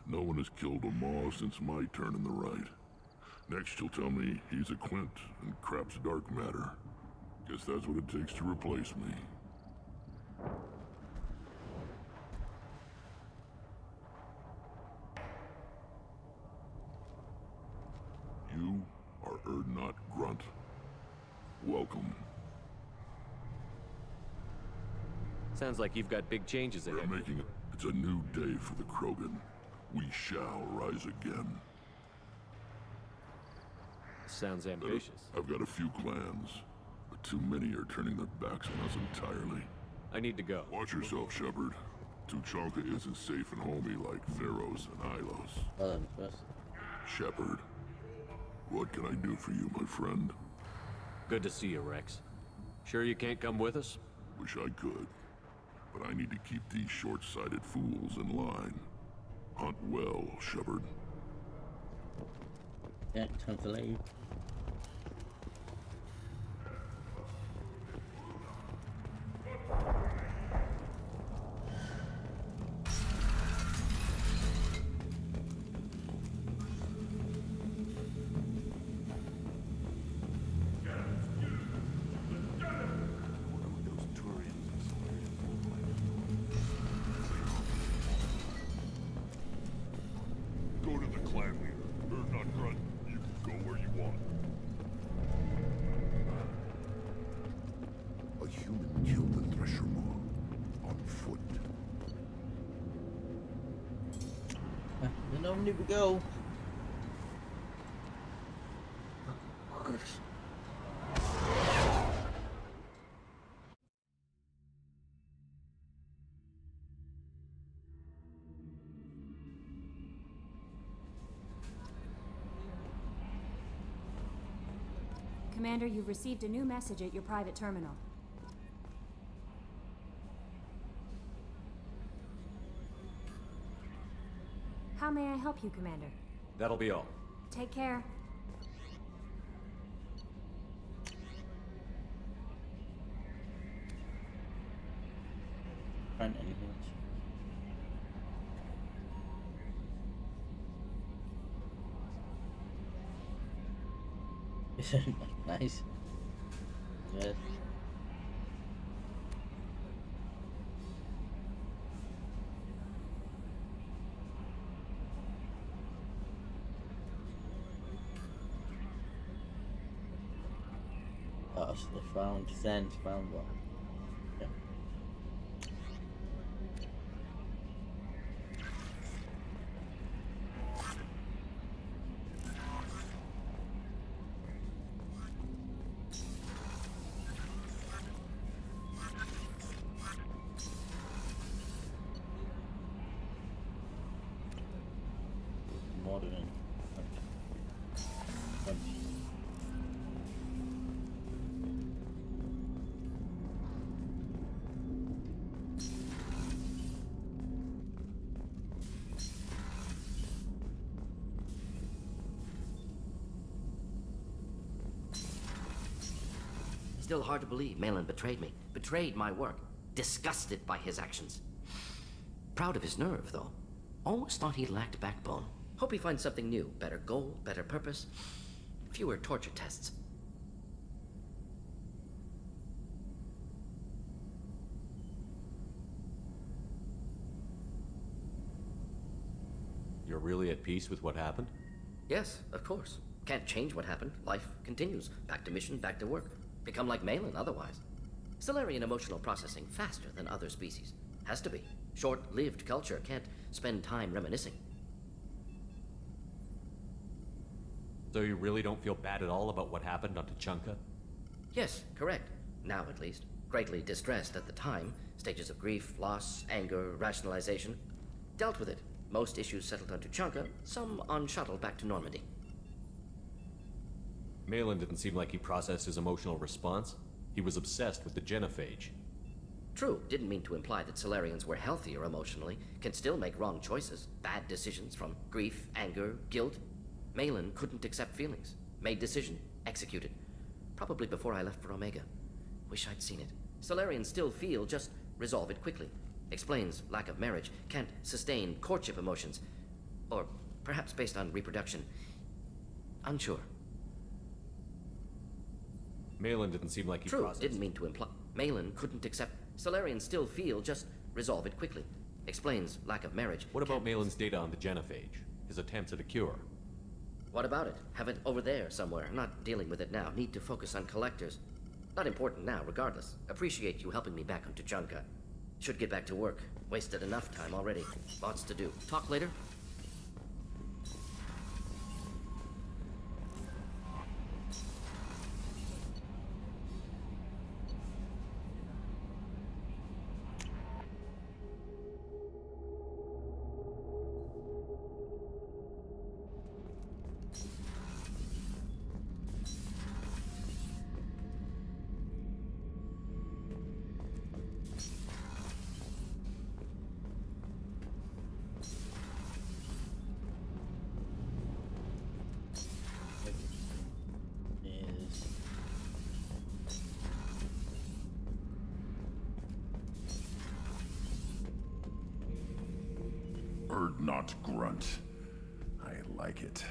No one has killed a Maw since my turn in the right. Next you'll tell me he's a Quint and crap's dark matter. Guess that's what it takes to replace me. You are Erdnot Grunt. Welcome. Sounds like you've got big changes We're ahead. making it. It's a new day for the Krogan. We shall rise again. Sounds ambitious. I've got a few clans, but too many are turning their backs on us entirely. I need to go. Watch yourself, Shepard. Tuchanka isn't safe and homey like Theros and Ilos. Well, I'm first. Shepard, what can I do for you, my friend? Good to see you, Rex. Sure you can't come with us? Wish I could, but I need to keep these short-sighted fools in line. Hunt well, Shepard. Yeah, time to leave. And normally we go. Commander, you've received a new message at your private terminal. How may I help you, Commander? That'll be all. Take care. Find anything else? Nice. Yes. Oh, so they found sand, found what? Yeah. Modern. Still hard to believe Maelon betrayed me. Betrayed my work. Disgusted by his actions. Proud of his nerve, though. Always thought he lacked backbone. Hope he finds something new. Better goal, better purpose. Fewer torture tests. You're really at peace with what happened? Yes, of course. Can't change what happened. Life continues. Back to mission, back to work. Become like Maelon otherwise. Solarian emotional processing faster than other species. Has to be. Short-lived culture can't spend time reminiscing. So you really don't feel bad at all about what happened on Tuchanka? Yes, correct. Now at least. Greatly distressed at the time. Stages of grief, loss, anger, rationalization. Dealt with it. Most issues settled on Tuchanka, some on shuttle back to Normandy. Maelon didn't seem like he processed his emotional response. He was obsessed with the genophage. True, didn't mean to imply that Solarians were healthier emotionally, can still make wrong choices, bad decisions from grief, anger, guilt. Maelon couldn't accept feelings. Made decision, executed. Probably before I left for Omega. Wish I'd seen it. Solarians still feel, just resolve it quickly. Explains lack of marriage, can't sustain courtship emotions. Or perhaps based on reproduction. Unsure. Maelon didn't seem like he True, processed. didn't mean to imply. Maelon couldn't accept. Solarians still feel, just resolve it quickly. Explains lack of marriage. What about Maelon's data on the genophage? His attempts at a cure? What about it? Have it over there somewhere. Not dealing with it now. Need to focus on collectors. Not important now, regardless. Appreciate you helping me back on Tuchanka. Should get back to work. Wasted enough time already. Lots to do. Talk later? Is Erd not grunt. I like it.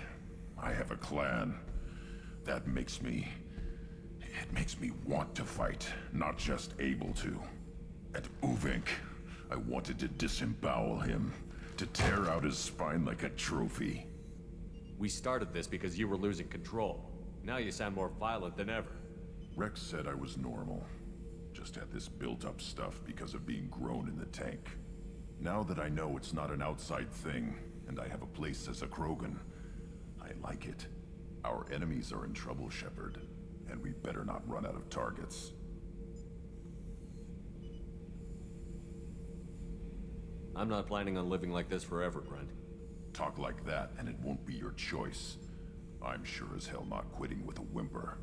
I have a clan. That makes me... It makes me want to fight, not just able to. And Uvink, I wanted to disembowel him, to tear out his spine like a trophy. We started this because you were losing control. Now you sound more violent than ever. Rex said I was normal. Just had this built-up stuff because of being grown in the tank. Now that I know it's not an outside thing, and I have a place as a Krogan. I like it. Our enemies are in trouble, Shepard, and we better not run out of targets. I'm not planning on living like this forever, Brent. Talk like that, and it won't be your choice. I'm sure as hell not quitting with a whimper.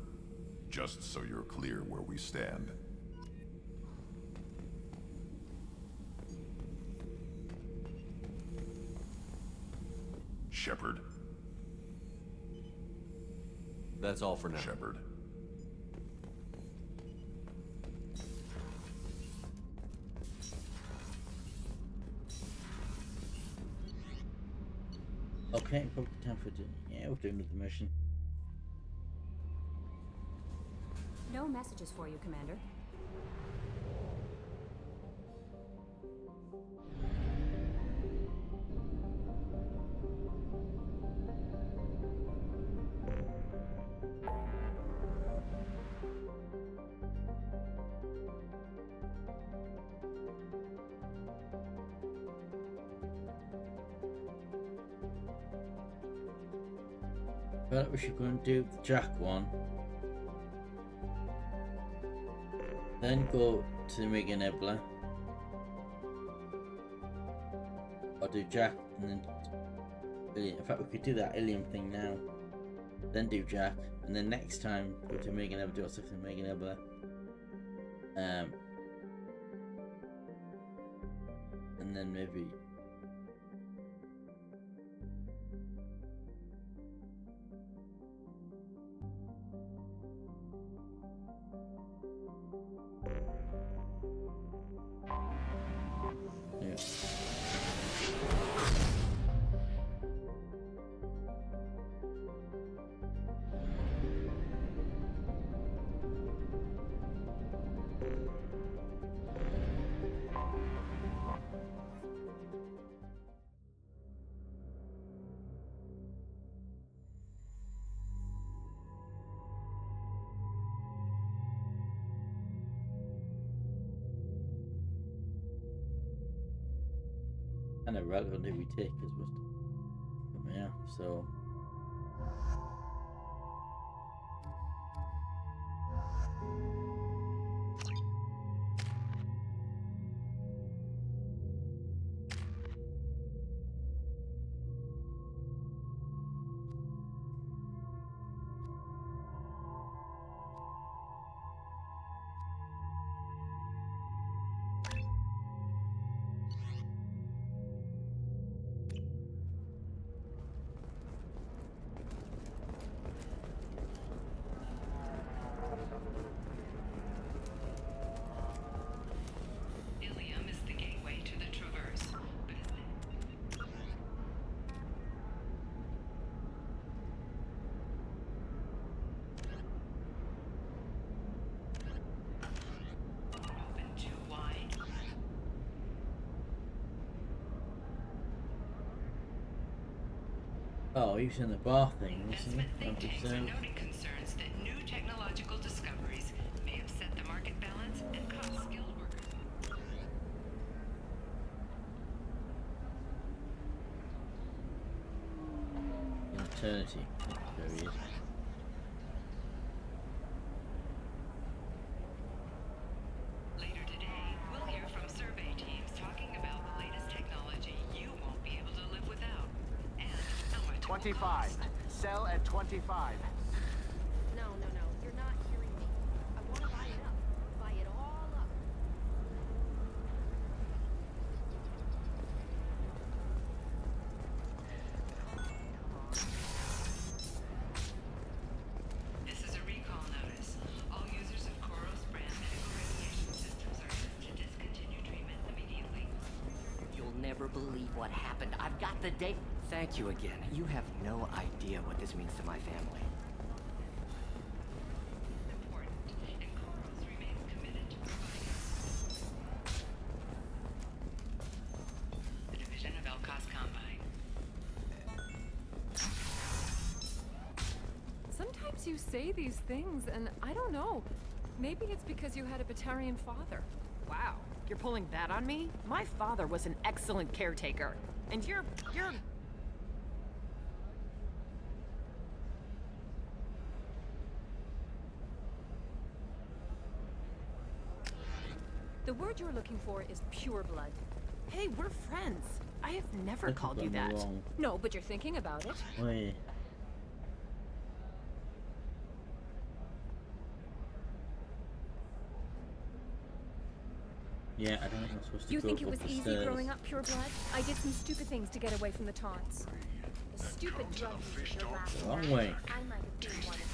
Just so you're clear where we stand. Shepard. That's all for now. Shepard. Okay, probably time for yeah, we'll do another mission. No messages for you, Commander. Well, we should go and do the Jack one. Then go to the Mega Nebula. Or do Jack and then Ilium. In fact, we could do that Ilium thing now. Then do Jack, and then next time go to Mega Nebula, do our stuff in Mega Nebula. And then maybe. Kind of relevant if we take because most yeah, so Ilium is the gateway to the Traverse. Open too wide. oh, using the bar thing, wasn't Investment it? think tanks are 100%. noting concerns that new technological discoveries may upset the market balance and cause skilled workers. Eternity. There he is. Later today, we'll hear from survey teams talking about the latest technology you won't be able to live without, and how much it will 25. cost. Sell at 25. No, you're not hearing me. I want to buy it up. Buy it all up. This is a recall notice. All users of Koros brand medical radiation systems are asked to discontinue treatment immediately. You'll never believe what happened. I've got the date. Thank you again. You have no idea what this means to my family. Important, and Koros remains committed to providing the division of Elkos Combine. Sometimes you say these things, and I don't know. Maybe it's because you had a Batarian father. Wow, you're pulling that on me? My father was an excellent caretaker. And you're The word you're looking for is pure blood. Hey, we're friends. I have never called you that. No, but you're thinking about it. Wait. Yeah, I don't think I'm supposed to You go think it up was the easy stairs. growing up pure blood? I did some stupid things to get away from the taunts. The stupid drug use of your last Wrong way. I might have been one of them.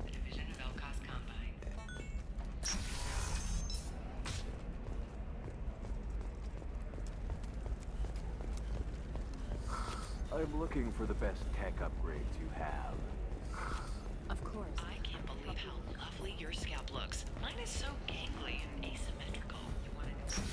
The Division of Elcos Combine. I'm looking for the best tech upgrades you have. Of course. I can't believe how lovely your scalp looks. Mine is so gangly and asymmetrical. You want to know?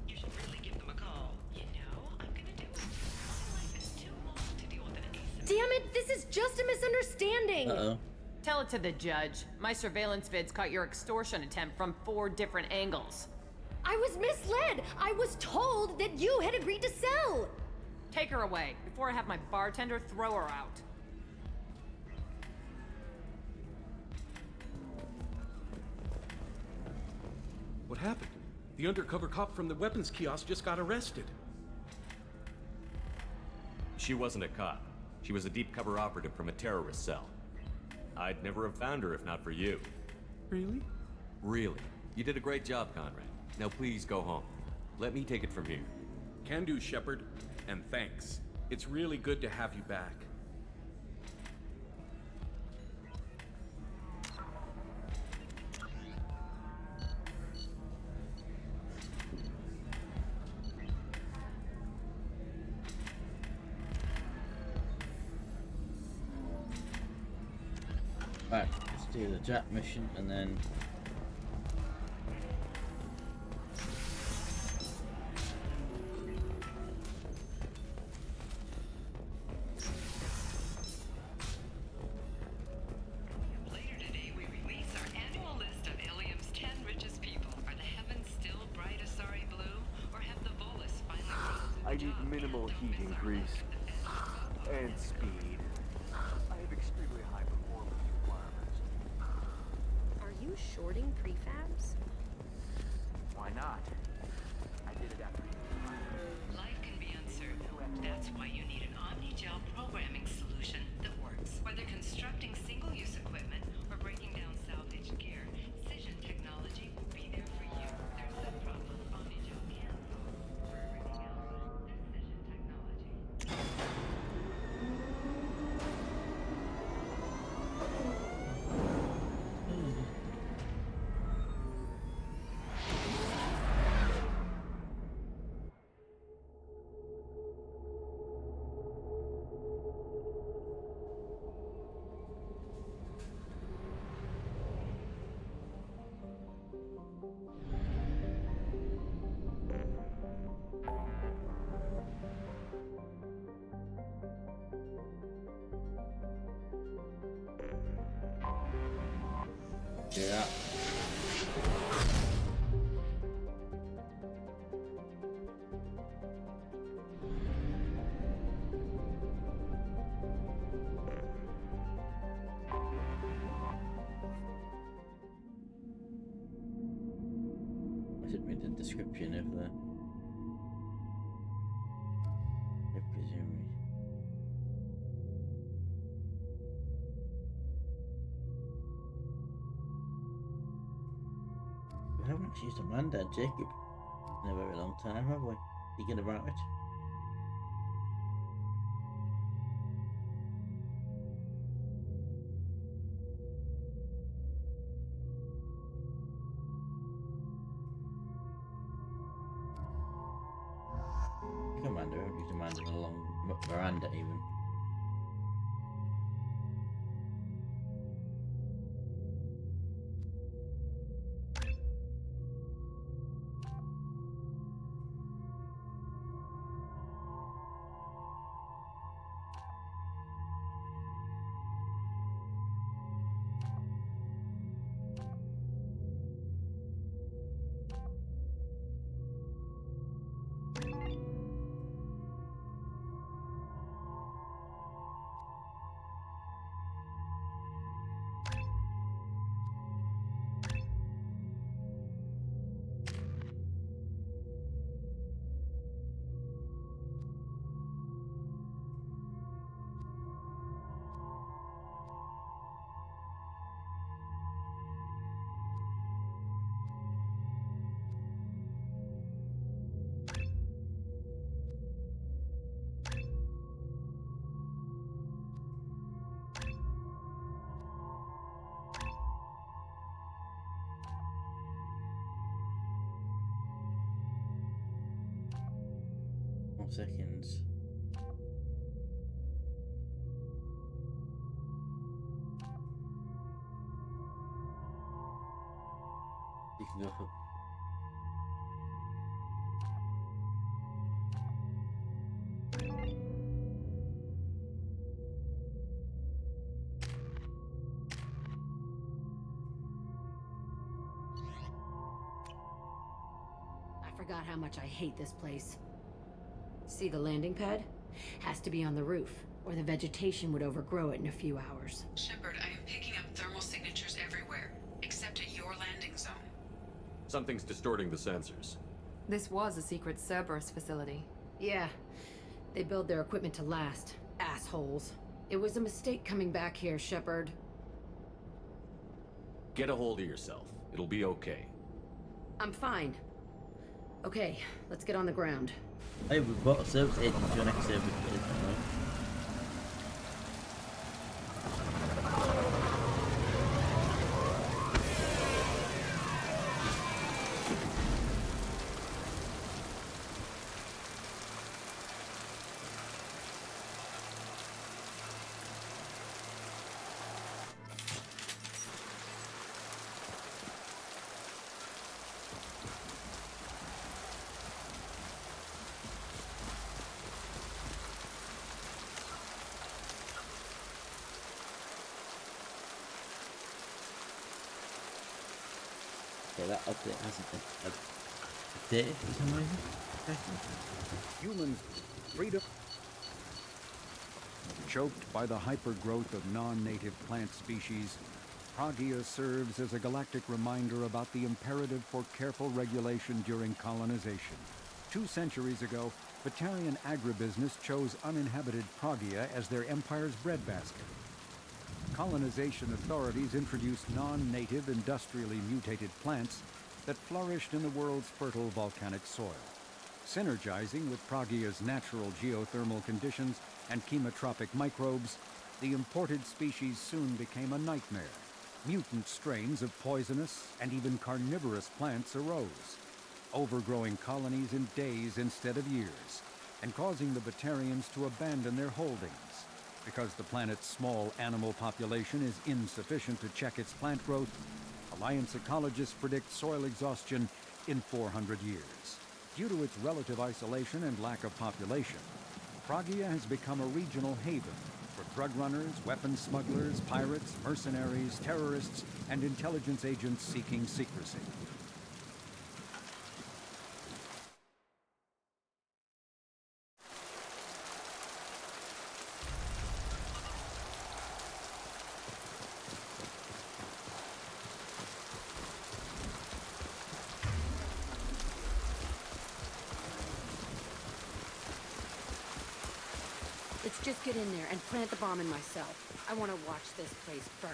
You should really give them a call. You know, I'm gonna do it. My life is too long to deal with an asymmetrical. Damn it, this is just a misunderstanding! Uh-oh. Tell it to the judge. My surveillance vids caught your extortion attempt from 4 different angles. I was misled! I was told that you had agreed to sell! Take her away, before I have my bartender throw her out. What happened? The undercover cop from the weapons kiosk just got arrested. She wasn't a cop. She was a deep cover operative from a terrorist cell. I'd never have found her if not for you. Really? Really. You did a great job, Conrad. Now please go home. Let me take it from here. Can do, Shepard. And thanks. It's really good to have you back. Right, let's do the Jack mission and then Later today, we release our annual list of Ilium's 10 richest people. Are the heavens still bright Asari blue, or have the Volus finally risen to the I need job? minimal heat increase. And speed. I have extremely high performance requirements. Are you shorting prefabs? Why not? I did it after Life can be uncertain. That's why you need an Omni-Gel programming solution that works. Whether constructing single-use equipment or breaking down salvaged gear, Cision technology will be there for you. There's that problem Omni-Gel can solve. For everything else, there's Cision technology. yeah. I should read the description of the presumably. We haven't actually used a Mandad, Jacob, in a very long time, have we? Thinking about it. Commander, I haven't used a Mandad in a long Miranda even. 1 second. You can go for. I forgot how much I hate this place. See the landing pad? Has to be on the roof, or the vegetation would overgrow it in a few hours. Shepard, I am picking up thermal signatures everywhere, except at your landing zone. Something's distorting the sensors. This was a secret Cerberus facility. Yeah, they build their equipment to last. Assholes. It was a mistake coming back here, Shepard. Get a hold of yourself. It'll be okay. I'm fine. Okay, let's get on the ground. Hey, we've got a service agent to your next service agent, right? Okay, that update hasn't been updated for some reason. Humans, freedom. Choked by the hypergrowth of non-native plant species, Pragia serves as a galactic reminder about the imperative for careful regulation during colonization. 2 centuries ago, Batarian agribusiness chose uninhabited Pragia as their empire's breadbasket. Colonization authorities introduced non-native, industrially mutated plants that flourished in the world's fertile volcanic soil. Synergizing with Pragia's natural geothermal conditions and chemotropic microbes, the imported species soon became a nightmare. Mutant strains of poisonous and even carnivorous plants arose, overgrowing colonies in days instead of years, and causing the Batarians to abandon their holdings. Because the planet's small animal population is insufficient to check its plant growth, Alliance ecologists predict soil exhaustion in 400 years. Due to its relative isolation and lack of population, Pragia has become a regional haven for drug runners, weapons smugglers, pirates, mercenaries, terrorists, and intelligence agents seeking secrecy. Let's just get in there and plant the bomb in myself. I want to watch this place burn.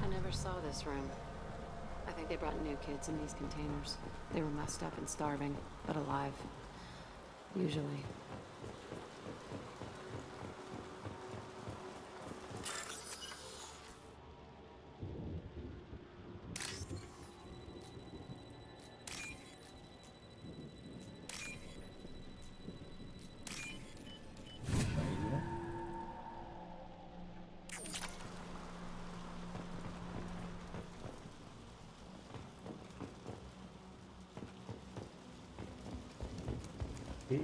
I never saw this room. I think they brought new kids in these containers. They were messed up and starving, but alive. Usually.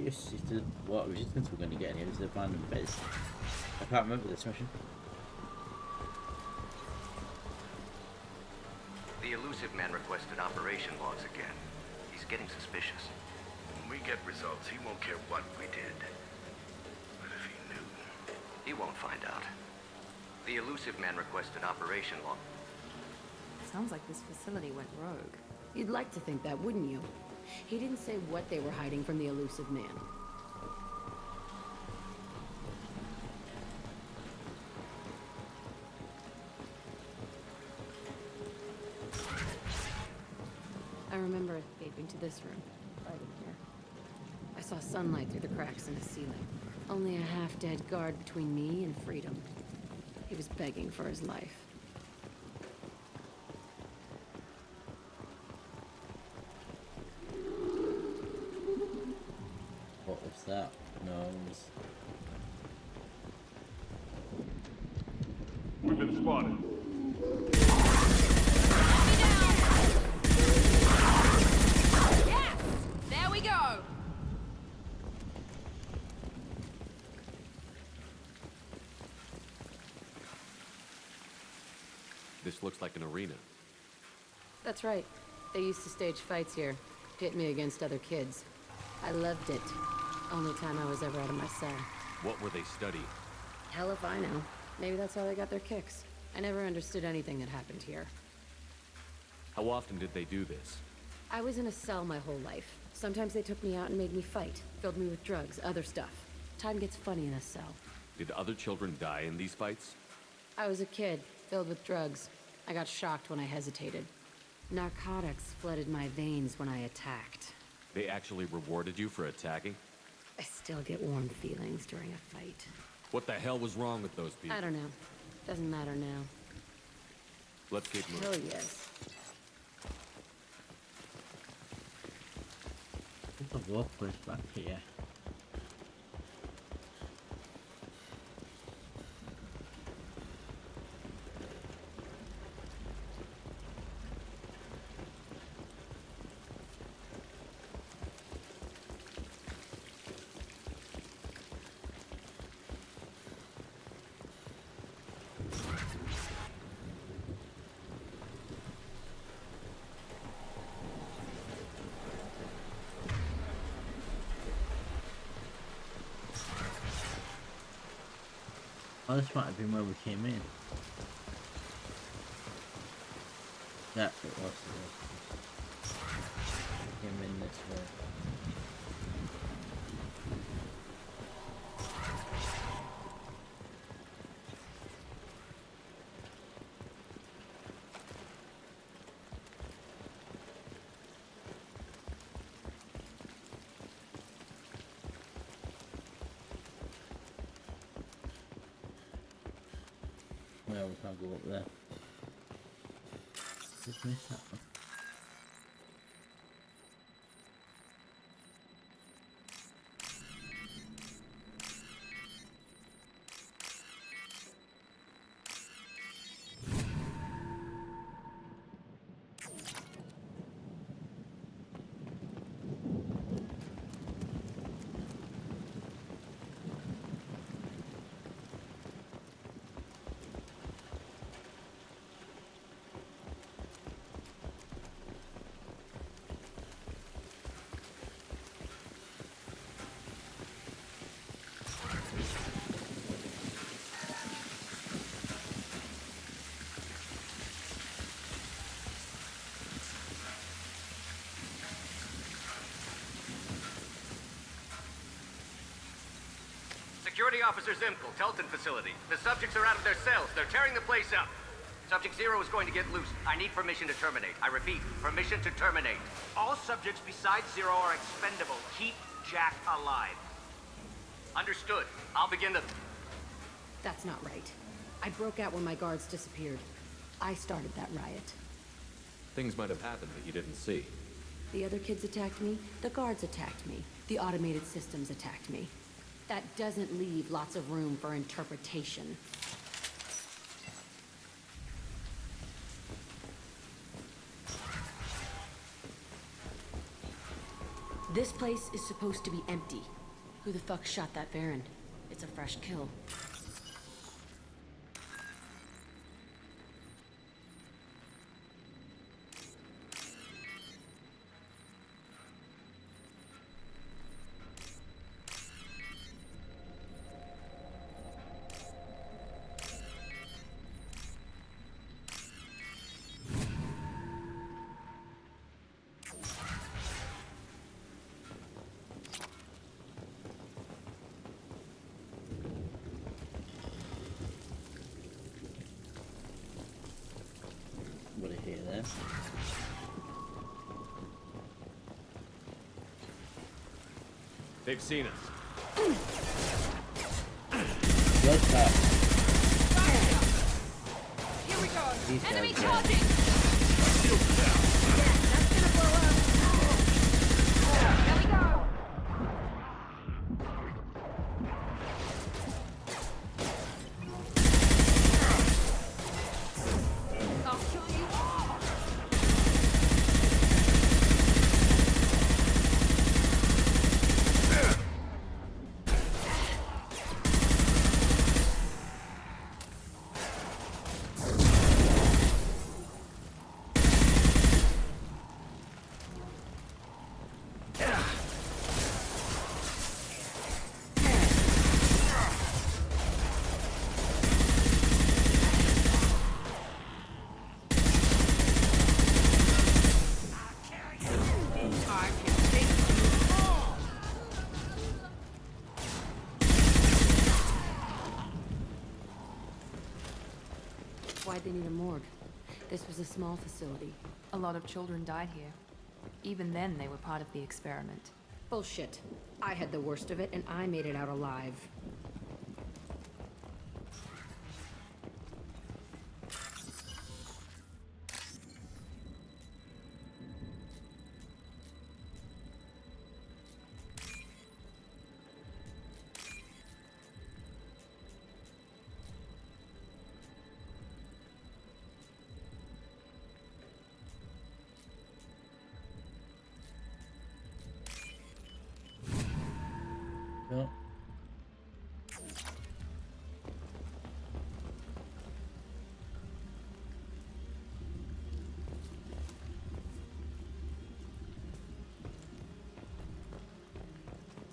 It's the what resistance we're going to get here is the random bits. I can't remember this mission. The elusive man requested operation logs again. He's getting suspicious. When we get results, he won't care what we did. But if he knew... He won't find out. The elusive man requested operation log. Sounds like this facility went rogue. You'd like to think that, wouldn't you? He didn't say what they were hiding from the elusive man. I remember escaping to this room, right in here. I saw sunlight through the cracks in the ceiling. Only a half-dead guard between me and freedom. He was begging for his life. that nose. We've been spotted. Yes! There we go! This looks like an arena. That's right. They used to stage fights here. Pit me against other kids. I loved it. Only time I was ever out of my cell. What were they studying? Hell if I know. Maybe that's how they got their kicks. I never understood anything that happened here. How often did they do this? I was in a cell my whole life. Sometimes they took me out and made me fight. Filled me with drugs, other stuff. Time gets funny in a cell. Did other children die in these fights? I was a kid, filled with drugs. I got shocked when I hesitated. Narcotics flooded my veins when I attacked. They actually rewarded you for attacking? I still get warm feelings during a fight. What the hell was wrong with those people? I don't know. Doesn't matter now. Let's keep moving. Hell yes. There's a workplace back here. Oh, this might have been where we came in. Yeah, it was. We came in this way. Well, we can't go up there. Just miss that one. Security Officer Zimkel, Telton facility. The subjects are out of their cells. They're tearing the place up. Subject Zero is going to get loose. I need permission to terminate. I repeat, permission to terminate. All subjects besides Zero are expendable. Keep Jack alive. Understood. I'll begin the... That's not right. I broke out when my guards disappeared. I started that riot. Things might have happened that you didn't see. The other kids attacked me. The guards attacked me. The automated systems attacked me. That doesn't leave lots of room for interpretation. This place is supposed to be empty. Who the fuck shot that Baron? It's a fresh kill. What I hear there. They've seen us. Good stuff. Here we go! These Enemy guys, charging! There we go! Why'd they need a morgue? This was a small facility. A lot of children died here. Even then, they were part of the experiment. Bullshit. I had the worst of it, and I made it out alive. No.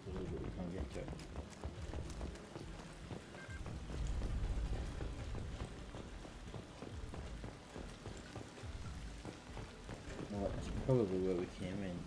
We can't get to it. Well, that's probably where we came in.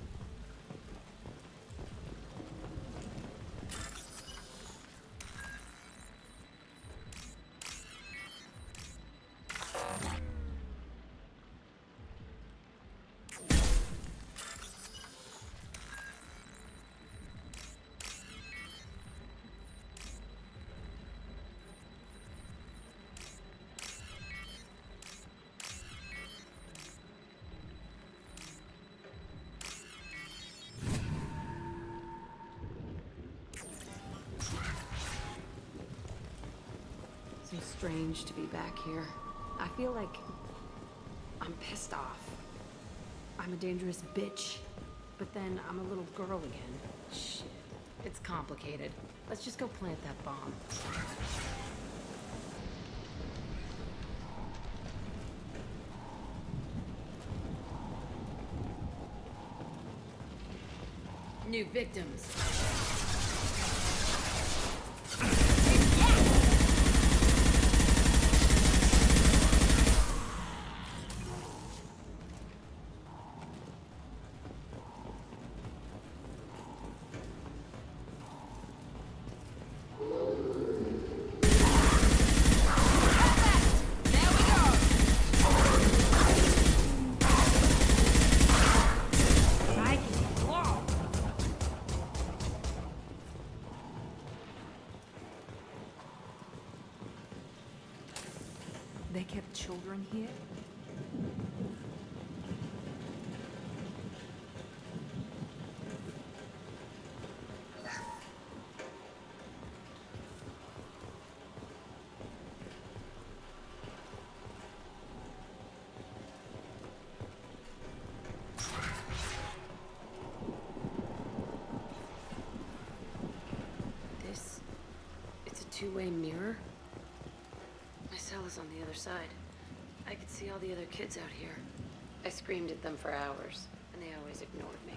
So strange to be back here. I feel like I'm pissed off. I'm a dangerous bitch, but then I'm a little girl again. Shit, it's complicated. Let's just go plant that bomb. New victims. They kept children here? It's a two-way mirror. My cell is on the other side. I could see all the other kids out here. I screamed at them for hours, and they always ignored me.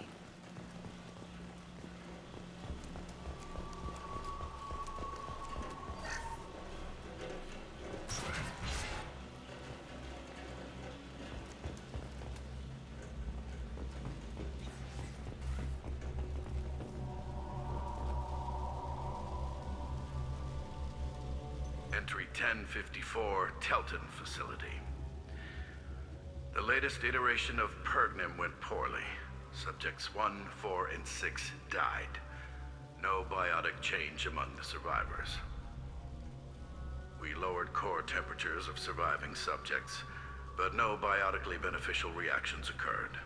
Entry 1054, Telton Facility. The latest iteration of Pergnum went poorly. Subjects 1, 4, and 6 died. No biotic change among the survivors. We lowered core temperatures of surviving subjects, but no biotically beneficial reactions occurred.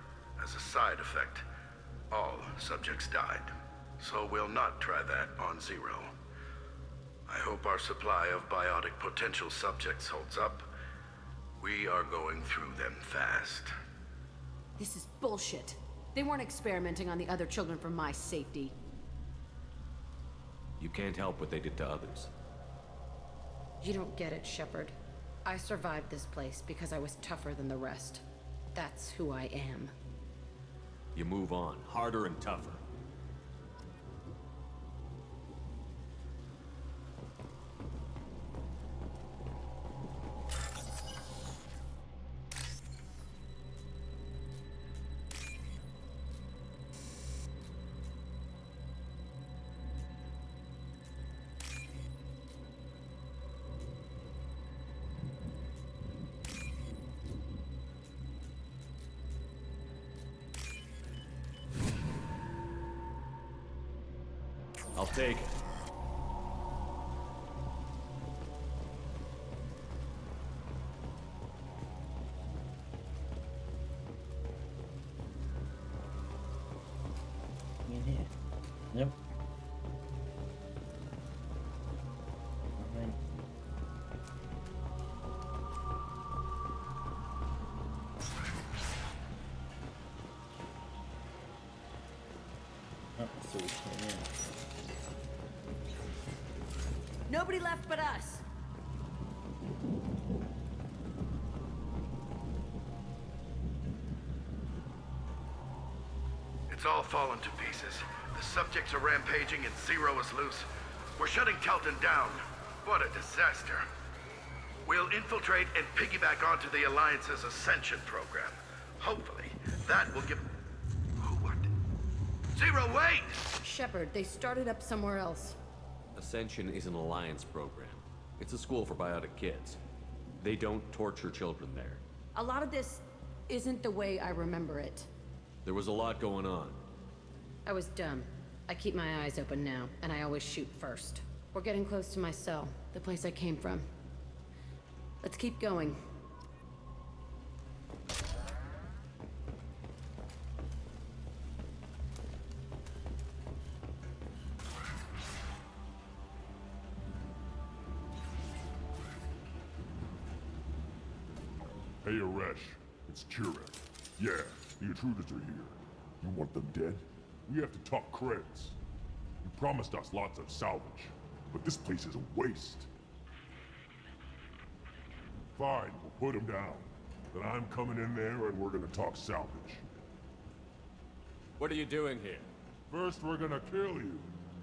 As a side effect, all subjects died. So we'll not try that on Zero. I hope our supply of biotic potential subjects holds up. We are going through them fast. This is bullshit. They weren't experimenting on the other children for my safety. You can't help what they did to others. You don't get it, Shepard. I survived this place because I was tougher than the rest. That's who I am. You move on, harder and tougher. I'll take it. In here. Yep. Nothing. Oh, so we can't, Nobody left but us. It's all fallen to pieces. The subjects are rampaging and Zero is loose. We're shutting Kelton down. What a disaster. We'll infiltrate and piggyback onto the Alliance's Ascension program. Hopefully, that will give... What? Zero, wait! Shepard, they started up somewhere else. Ascension is an Alliance program. It's a school for biotic kids. They don't torture children there. A lot of this isn't the way I remember it. There was a lot going on. I was dumb. I keep my eyes open now, and I always shoot first. We're getting close to my cell, the place I came from. Let's keep going. Hey, Aresh. It's Chirek. Yeah, the intruders are here. You want them dead? We have to talk creds. You promised us lots of salvage, but this place is a waste. Fine, we'll put them down. Then I'm coming in there and we're gonna talk salvage. What are you doing here? First we're gonna kill you,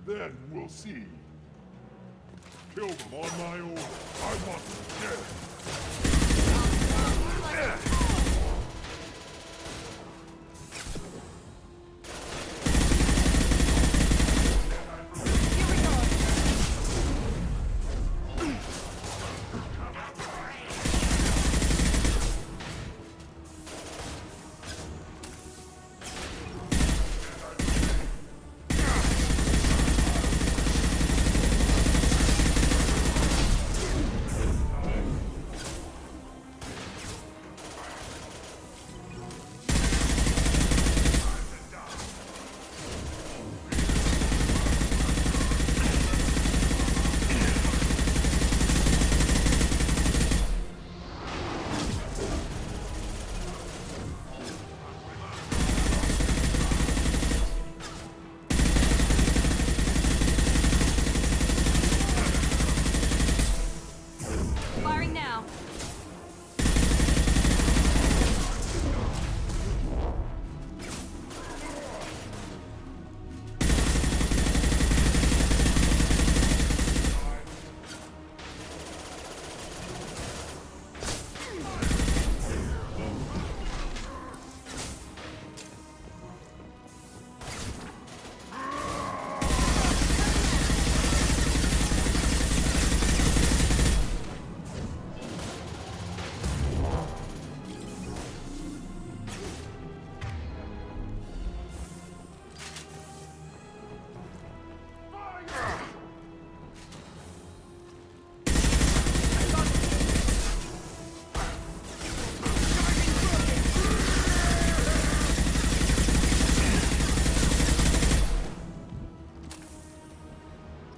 then we'll see. Kill them on my order. I want them dead.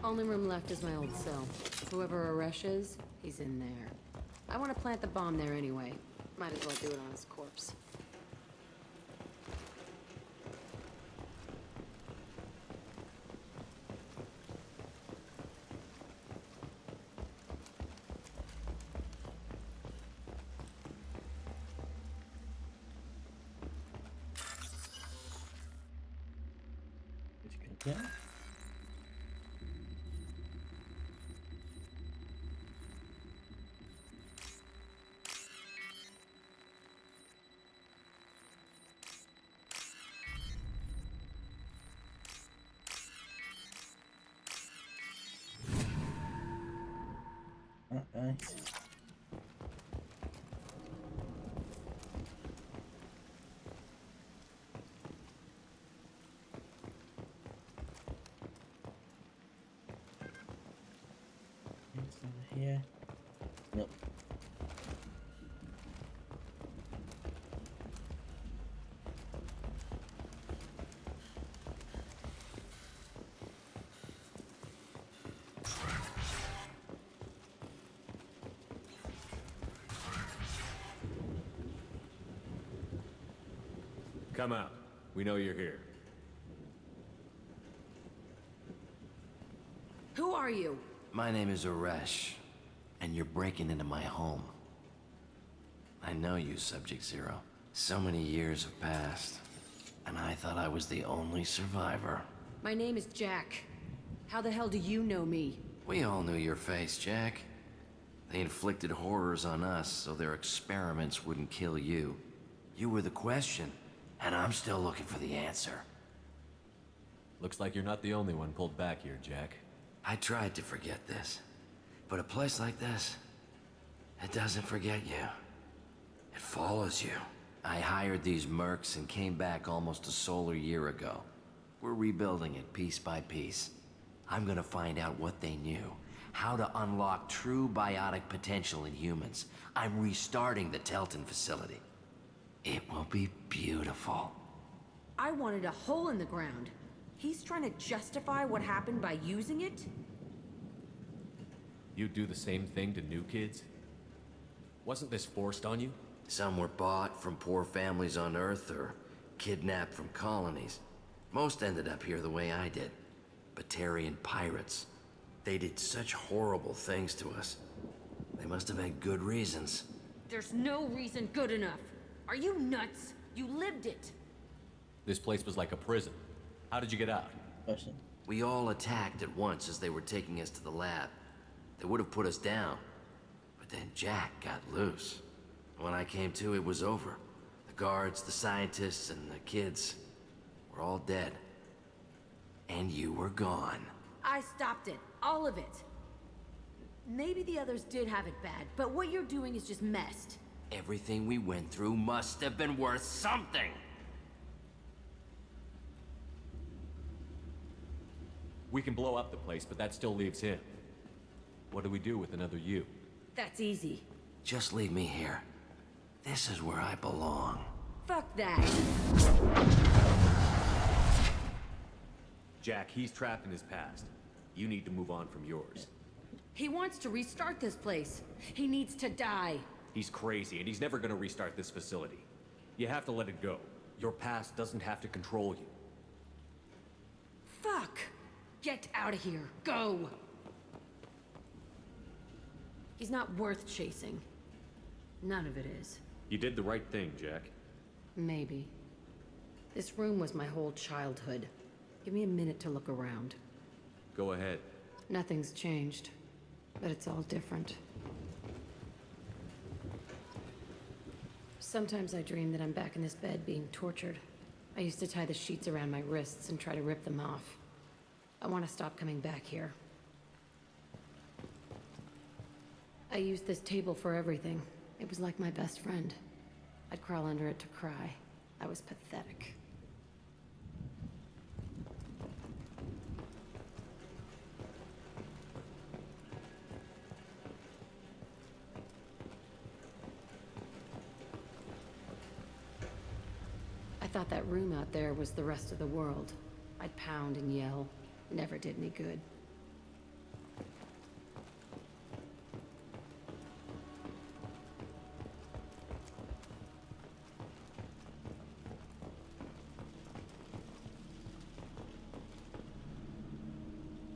Only room left is my old cell. Whoever Aresh is, he's in there. I want to plant the bomb there anyway. Might as well do it on his corpse. Yeah. Nice. Yep. Come out. We know you're here. Who are you? My name is Uresh, and you're breaking into my home. I know you, Subject Zero. So many years have passed, and I thought I was the only survivor. My name is Jack. How the hell do you know me? We all knew your face, Jack. They inflicted horrors on us so their experiments wouldn't kill you. You were the question, and I'm still looking for the answer. Looks like you're not the only one pulled back here, Jack. I tried to forget this, but a place like this, it doesn't forget you. It follows you. I hired these mercs and came back almost a solar year ago. We're rebuilding it piece by piece. I'm gonna find out what they knew, how to unlock true biotic potential in humans. I'm restarting the Telton facility. It will be beautiful. I wanted a hole in the ground. He's trying to justify what happened by using it? You do the same thing to new kids? Wasn't this forced on you? Some were bought from poor families on Earth or kidnapped from colonies. Most ended up here the way I did. Batarian pirates. They did such horrible things to us. They must have had good reasons. There's no reason good enough. Are you nuts? You lived it. This place was like a prison. How did you get out? We all attacked at once as they were taking us to the lab. They would have put us down, but then Jack got loose. When I came to, it was over. The guards, the scientists, and the kids were all dead. And you were gone. I stopped it. All of it. Maybe the others did have it bad, but what you're doing is just messed. Everything we went through must have been worth something. We can blow up the place, but that still leaves him. What do we do with another you? That's easy. Just leave me here. This is where I belong. Fuck that. Jack, he's trapped in his past. You need to move on from yours. He wants to restart this place. He needs to die. He's crazy, and he's never gonna restart this facility. You have to let it go. Your past doesn't have to control you. Fuck! Get out of here. Go! He's not worth chasing. None of it is. You did the right thing, Jack. Maybe. This room was my whole childhood. Give me a minute to look around. Go ahead. Nothing's changed, but it's all different. Sometimes I dream that I'm back in this bed being tortured. I used to tie the sheets around my wrists and try to rip them off. I want to stop coming back here. I used this table for everything. It was like my best friend. I'd crawl under it to cry. I was pathetic. I thought that room out there was the rest of the world. I'd pound and yell. Never did any good.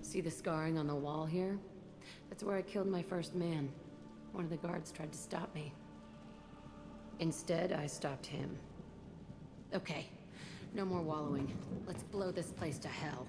See the scarring on the wall here? That's where I killed my first man. One of the guards tried to stop me. Instead, I stopped him. Okay, no more wallowing. Let's blow this place to hell.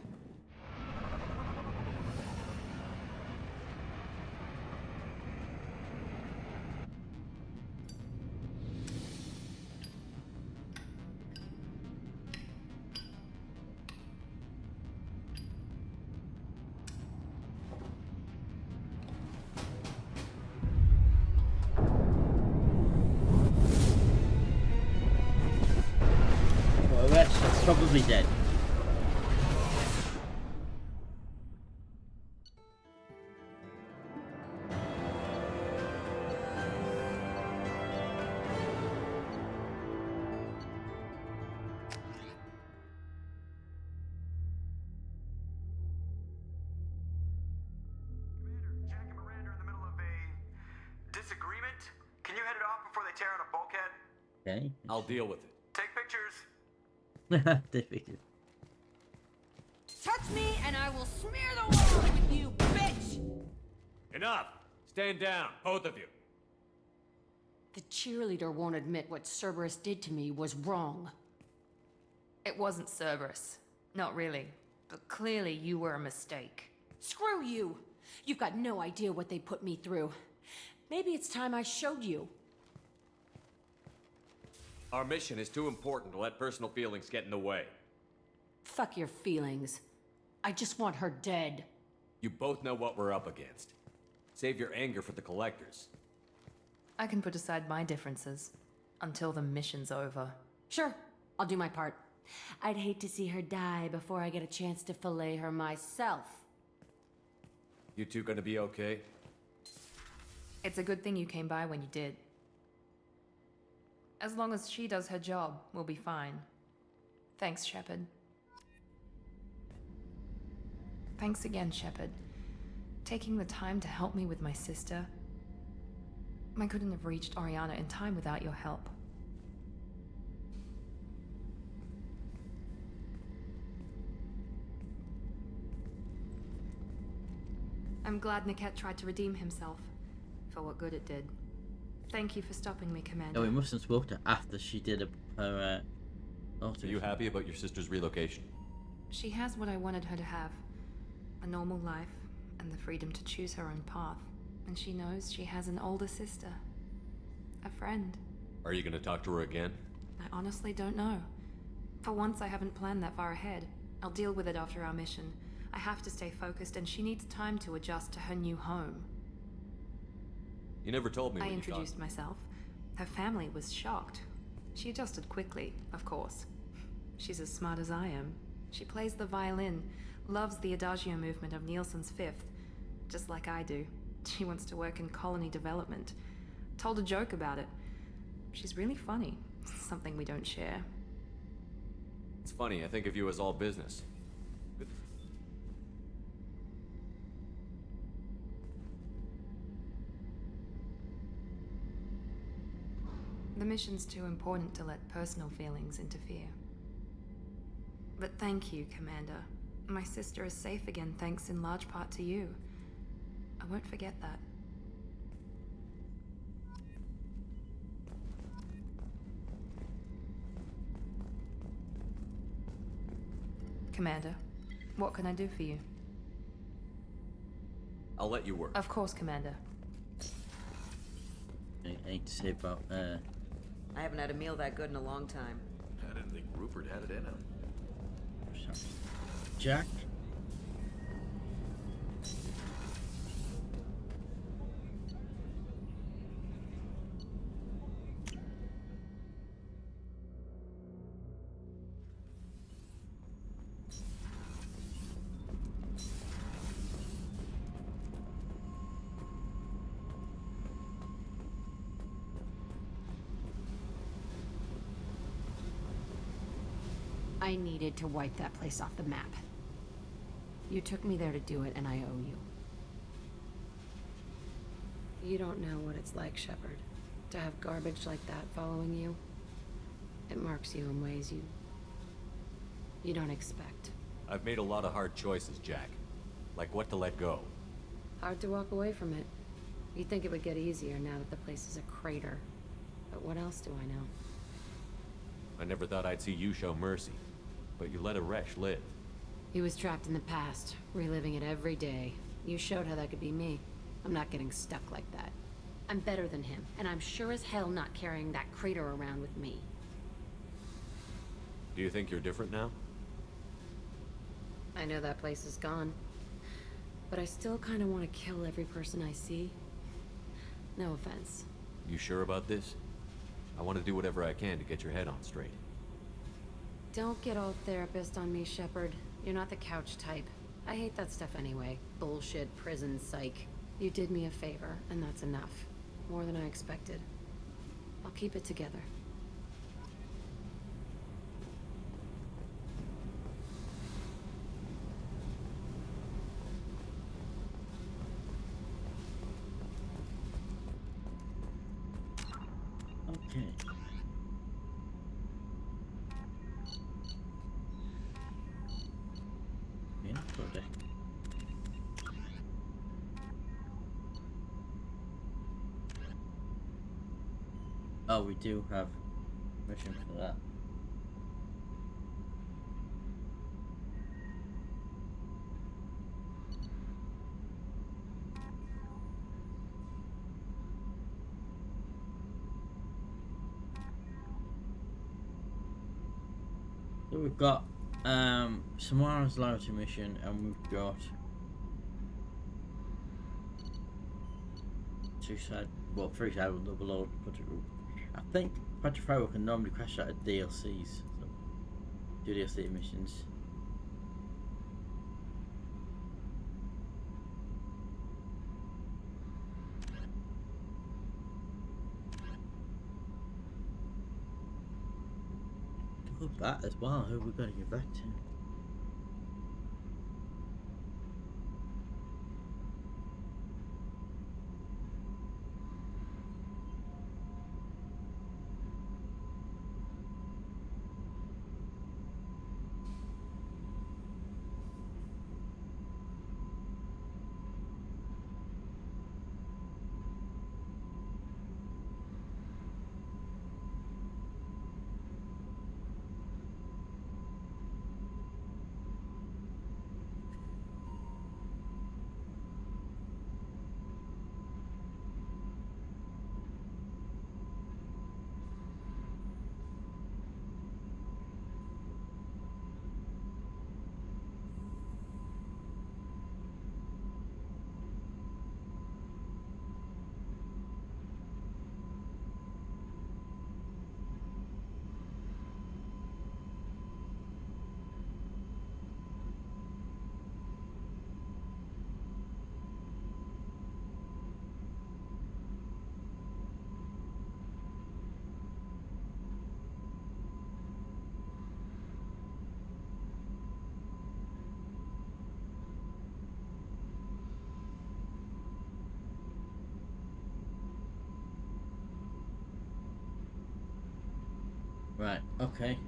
That's probably dead. accidentally tearing a bulkhead? Okay. I'll deal with it. Take pictures. Take pictures. Touch me and I will smear the walls with you, bitch! Enough! Stand down, both of you. The cheerleader won't admit what Cerberus did to me was wrong. It wasn't Cerberus. Not really. But clearly you were a mistake. Screw you! You've got no idea what they put me through. Maybe it's time I showed you. Our mission is too important to let personal feelings get in the way. Fuck your feelings. I just want her dead. You both know what we're up against. Save your anger for the collectors. I can put aside my differences. Until the mission's over. Sure, I'll do my part. I'd hate to see her die before I get a chance to fillet her myself. You two gonna be okay? It's a good thing you came by when you did. As long as she does her job, we'll be fine. Thanks, Shepard. Thanks again, Shepard. Taking the time to help me with my sister. I couldn't have reached Oriana in time without your help. I'm glad Niket tried to redeem himself, for what good it did. Thank you for stopping me, Commander. No, we mustn't spoke to her after she did her. Are you happy about your sister's relocation? She has what I wanted her to have. A normal life, and the freedom to choose her own path. And she knows she has an older sister. A friend. Are you gonna talk to her again? I honestly don't know. For once, I haven't planned that far ahead. I'll deal with it after our mission. I have to stay focused, and she needs time to adjust to her new home. You never told me I when introduced myself. Her family was shocked. She adjusted quickly, of course. She's as smart as I am. She plays the violin, loves the Adagio movement of Nielsen's Fifth, just like I do. She wants to work in colony development. Told a joke about it. She's really funny. Something we don't share. It's funny, I think of you as all business. Good. The mission's too important to let personal feelings interfere. But thank you, Commander. My sister is safe again thanks in large part to you. I won't forget that. Commander, what can I do for you? I'll let you work. Of course, Commander. I need to say about. I haven't had a meal that good in a long time. I didn't think Rupert had it in him. Jack. I needed to wipe that place off the map. You took me there to do it, and I owe you. You don't know what it's like, Shepard, to have garbage like that following you. It marks you in ways you don't expect. I've made a lot of hard choices, Jack. Like what to let go. Hard to walk away from it. You'd think it would get easier now that the place is a crater. But what else do I know? I never thought I'd see you show mercy. But you let a wretch live. He was trapped in the past, reliving it every day. You showed how that could be me. I'm not getting stuck like that. I'm better than him, and I'm sure as hell not carrying that crater around with me. Do you think you're different now? I know that place is gone. But I still kind of want to kill every person I see. No offense. You sure about this? I want to do whatever I can to get your head on straight. Don't get all therapist on me, Shepard. You're not the couch type. I hate that stuff anyway. Bullshit, prison, psych. You did me a favor, and that's enough. More than I expected. I'll keep it together. Okay. Yeah, got it. Oh, we do have mission for that. So we've got Samara's Larity mission, and we've got three side with double load. I think Petrifier can normally crash out of DLCs, so do DLC missions. Good bat as well. Who are we going to give that to? Right, okay.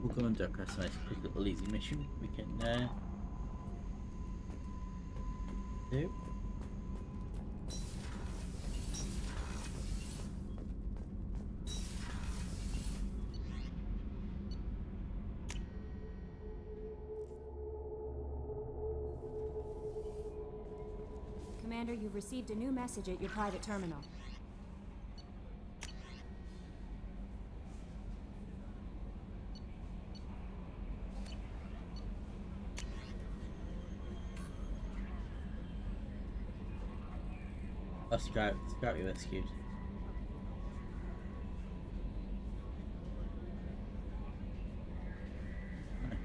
We'll go and do a nice quick little easy mission we can do. Commander, you've received a new message at your private terminal. Oh, Scout you rescued. Nice.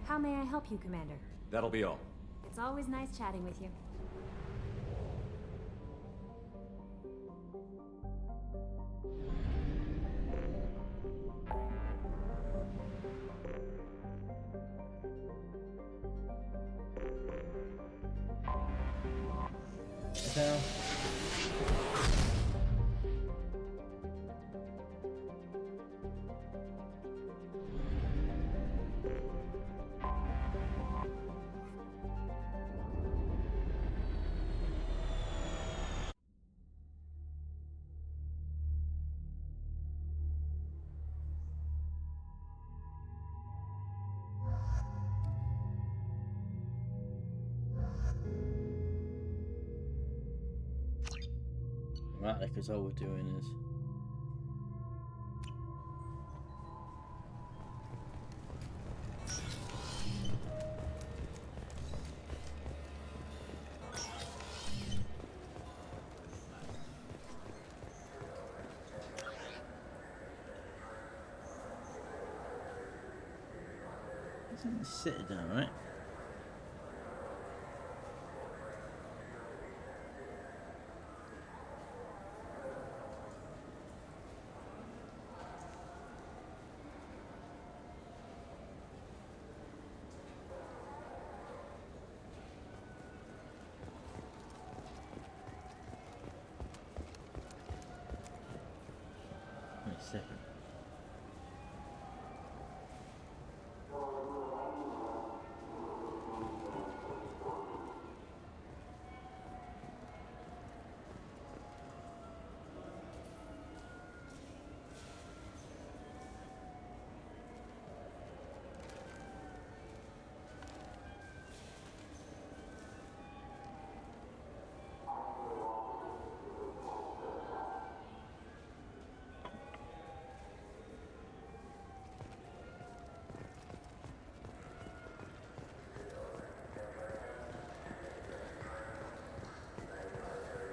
How may I help you, Commander? That'll be all. It's always nice chatting with you. So. Right, because all we're doing is sit it down, right?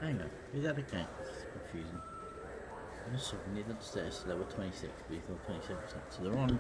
Hang on, is that okay? It's confusing. I'm just near the stairs to level 26, but you thought 27%. So they're on.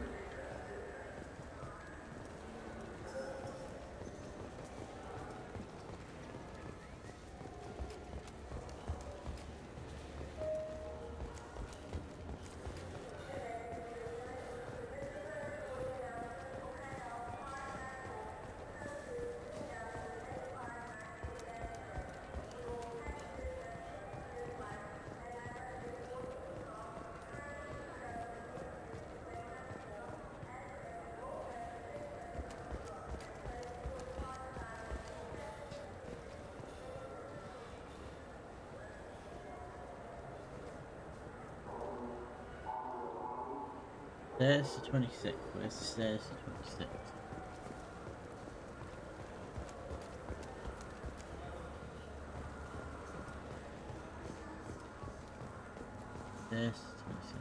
Stairs to 26. Where's the stairs to 26? Stairs to 26.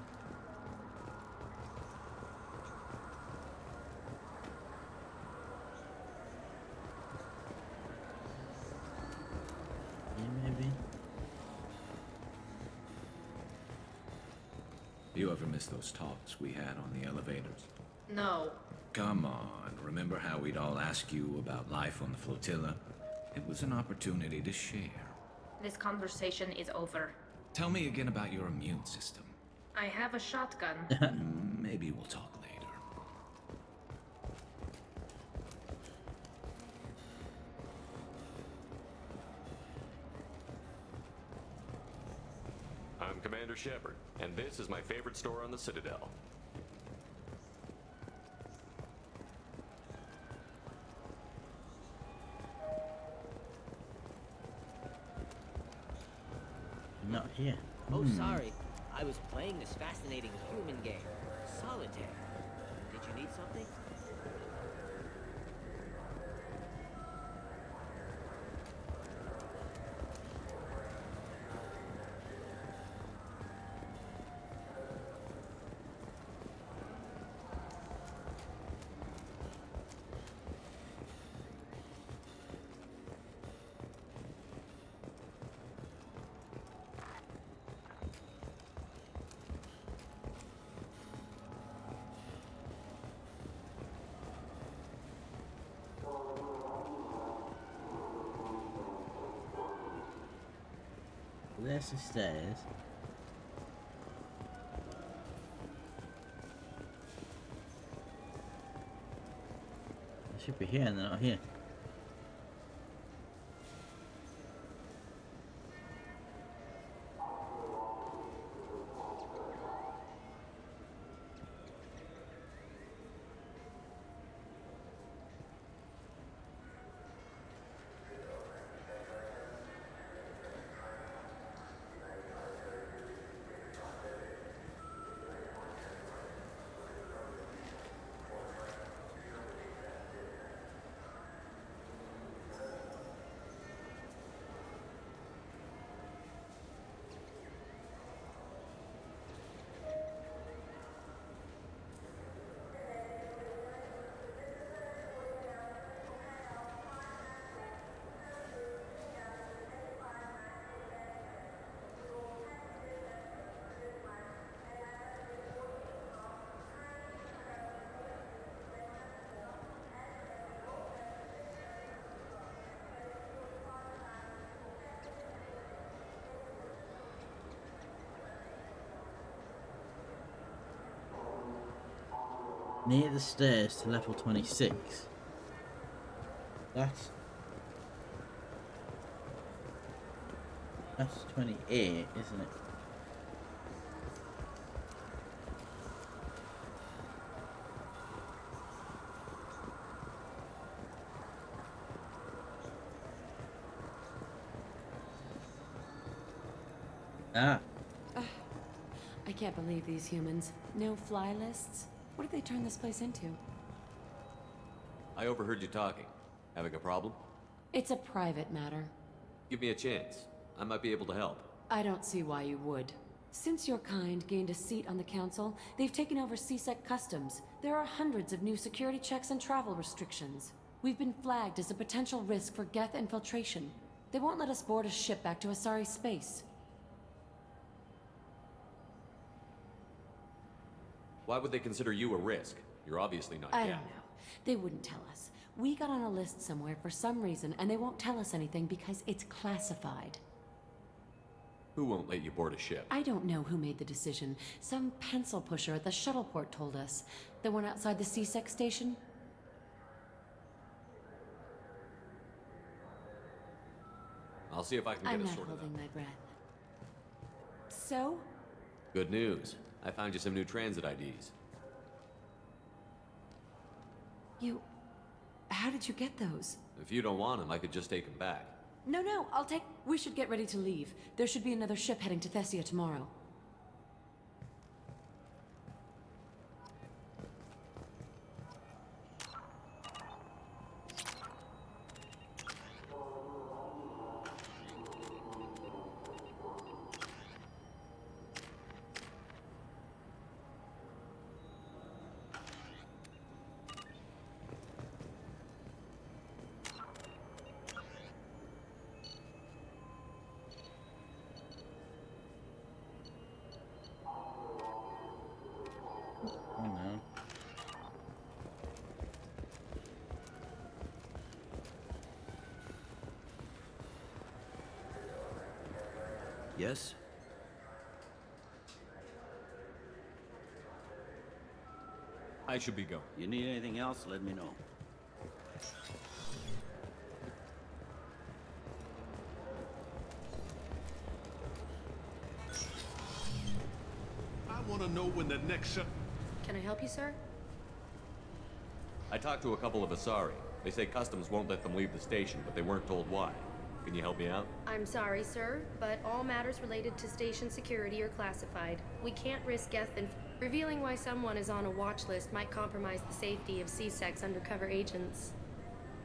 Yeah, maybe. You ever miss those talks we had on the elevators? No. Come on, remember how we'd all ask you about life on the flotilla? It was an opportunity to share. This conversation is over. Tell me again about your immune system. I have a shotgun. Maybe we'll talk later. I'm Commander Shepard, and this is my favorite store on the Citadel. Not here. Oh, sorry. I was playing this fascinating human game, Solitaire. Did you need something? There's the stairs. They should be here and they're not here. Near the stairs to level 26. That's 28, isn't it? Ah. I can't believe these humans. No fly lists? What did they turn this place into? I overheard you talking. Having a problem? It's a private matter. Give me a chance. I might be able to help. I don't see why you would. Since your kind gained a seat on the council, they've taken over CSEC customs. There are hundreds of new security checks and travel restrictions. We've been flagged as a potential risk for Geth infiltration. They won't let us board a ship back to Asari space. Why would they consider you a risk? You're obviously not I Geth. don't know. They wouldn't tell us. We got on a list somewhere for some reason, and they won't tell us anything because it's classified. Who won't let you board a ship? I don't know who made the decision. Some pencil pusher at the shuttle port told us. The one outside the C-Sec station? I'll see if I can I'm get not it sorted holding out. my breath. So? Good news. I found you some new transit IDs. You... How did you get those? If you don't want them, I could just take them back. No, I'll take... We should get ready to leave. There should be another ship heading to Thessia tomorrow. Oh no. Yes? I should be going. You need anything else, let me know. I want to know when the next ship... Can I help you, sir? I talked to a couple of Asari. They say customs won't let them leave the station, but they weren't told why. Can you help me out? I'm sorry, sir, but all matters related to station security are classified. We can't risk revealing why someone is on a watch list might compromise the safety of C-Sec's undercover agents.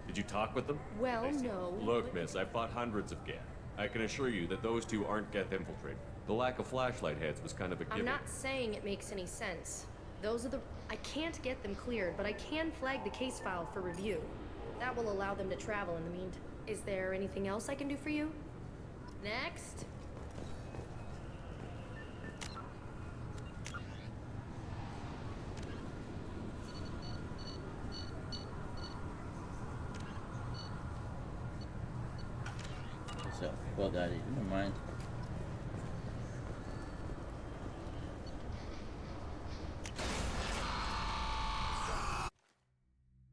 Did you talk with them? Well, no. Look, miss, I've fought hundreds of Geth. I can assure you that those two aren't Geth infiltrated. The lack of flashlight heads was kind of a given. I'm not saying it makes any sense. Those are the... I can't get them cleared, but I can flag the case file for review. That will allow them to travel in the meantime. Is there anything else I can do for you? Next. So, well, Daddy, never mind.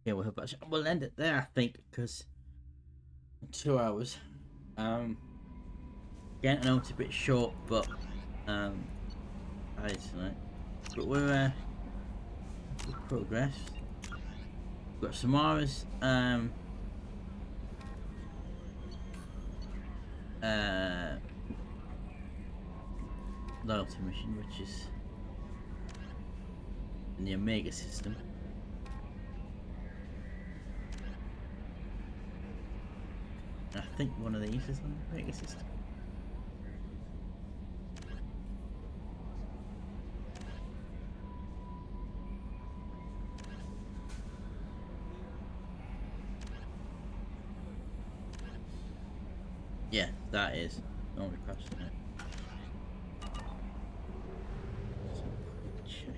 Yeah, we'll end it there, I think, because 2 hours. Again, I know it's a bit short, but tonight. But we're progress. We've got Samara's loyalty mission, which is in the Omega system. I think one of these is on the Omega system. Yeah, that is. Don't request it. Check.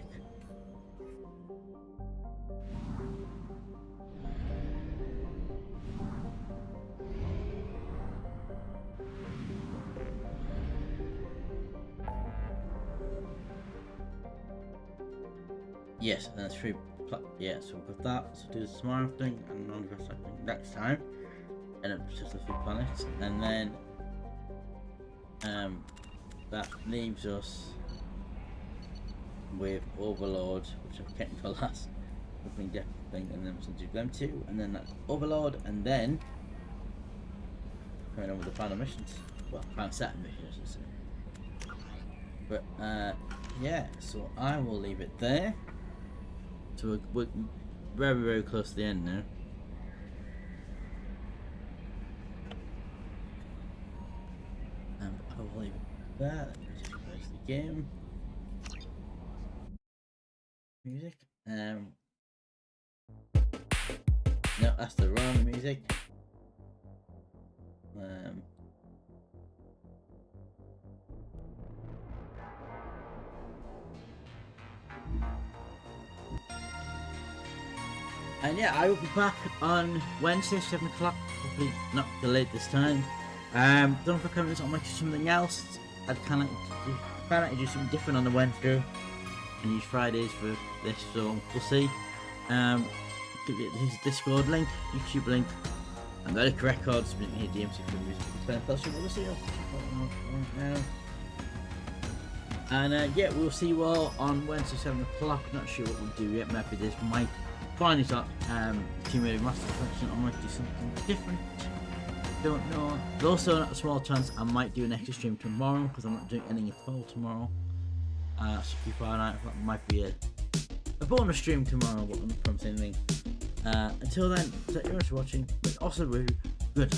Yes, and that's three. Yeah, so with that, so do the tomorrow thing and non-request thing next time. And it's just a few planets, and then that leaves us with Overlord, which I've kept for last opening deck thing, and then we'll do them two, and then that's Overlord, and then going on with the final missions. Well, final set of missions, I should say. But yeah, so I will leave it there. So we're very, very close to the end now. I will leave it there. Let me just close the game. Music. No, that's the wrong music. And yeah, I will be back on Wednesday, 7 o'clock. Hopefully not delayed this time. Don't know if I can this on something else. I'd kind of like to do something different on the Wednesday and use Fridays for this, so we'll see. Give you his Discord link, YouTube link, and the Liquor Records, here DMC for music. We'll see you now. And yeah, we'll see you all on Wednesday, 7 o'clock. Not sure what we'll do yet. Maybe this might finally start Team Radio Master Collection. I might do something different. Don't know. There's also a small chance I might do an extra stream tomorrow because I'm not doing anything at all tomorrow. So keep an eye out. That might be a bonus stream tomorrow, but I'm not promising anything. Until then, thank you very much for watching. But also, good night.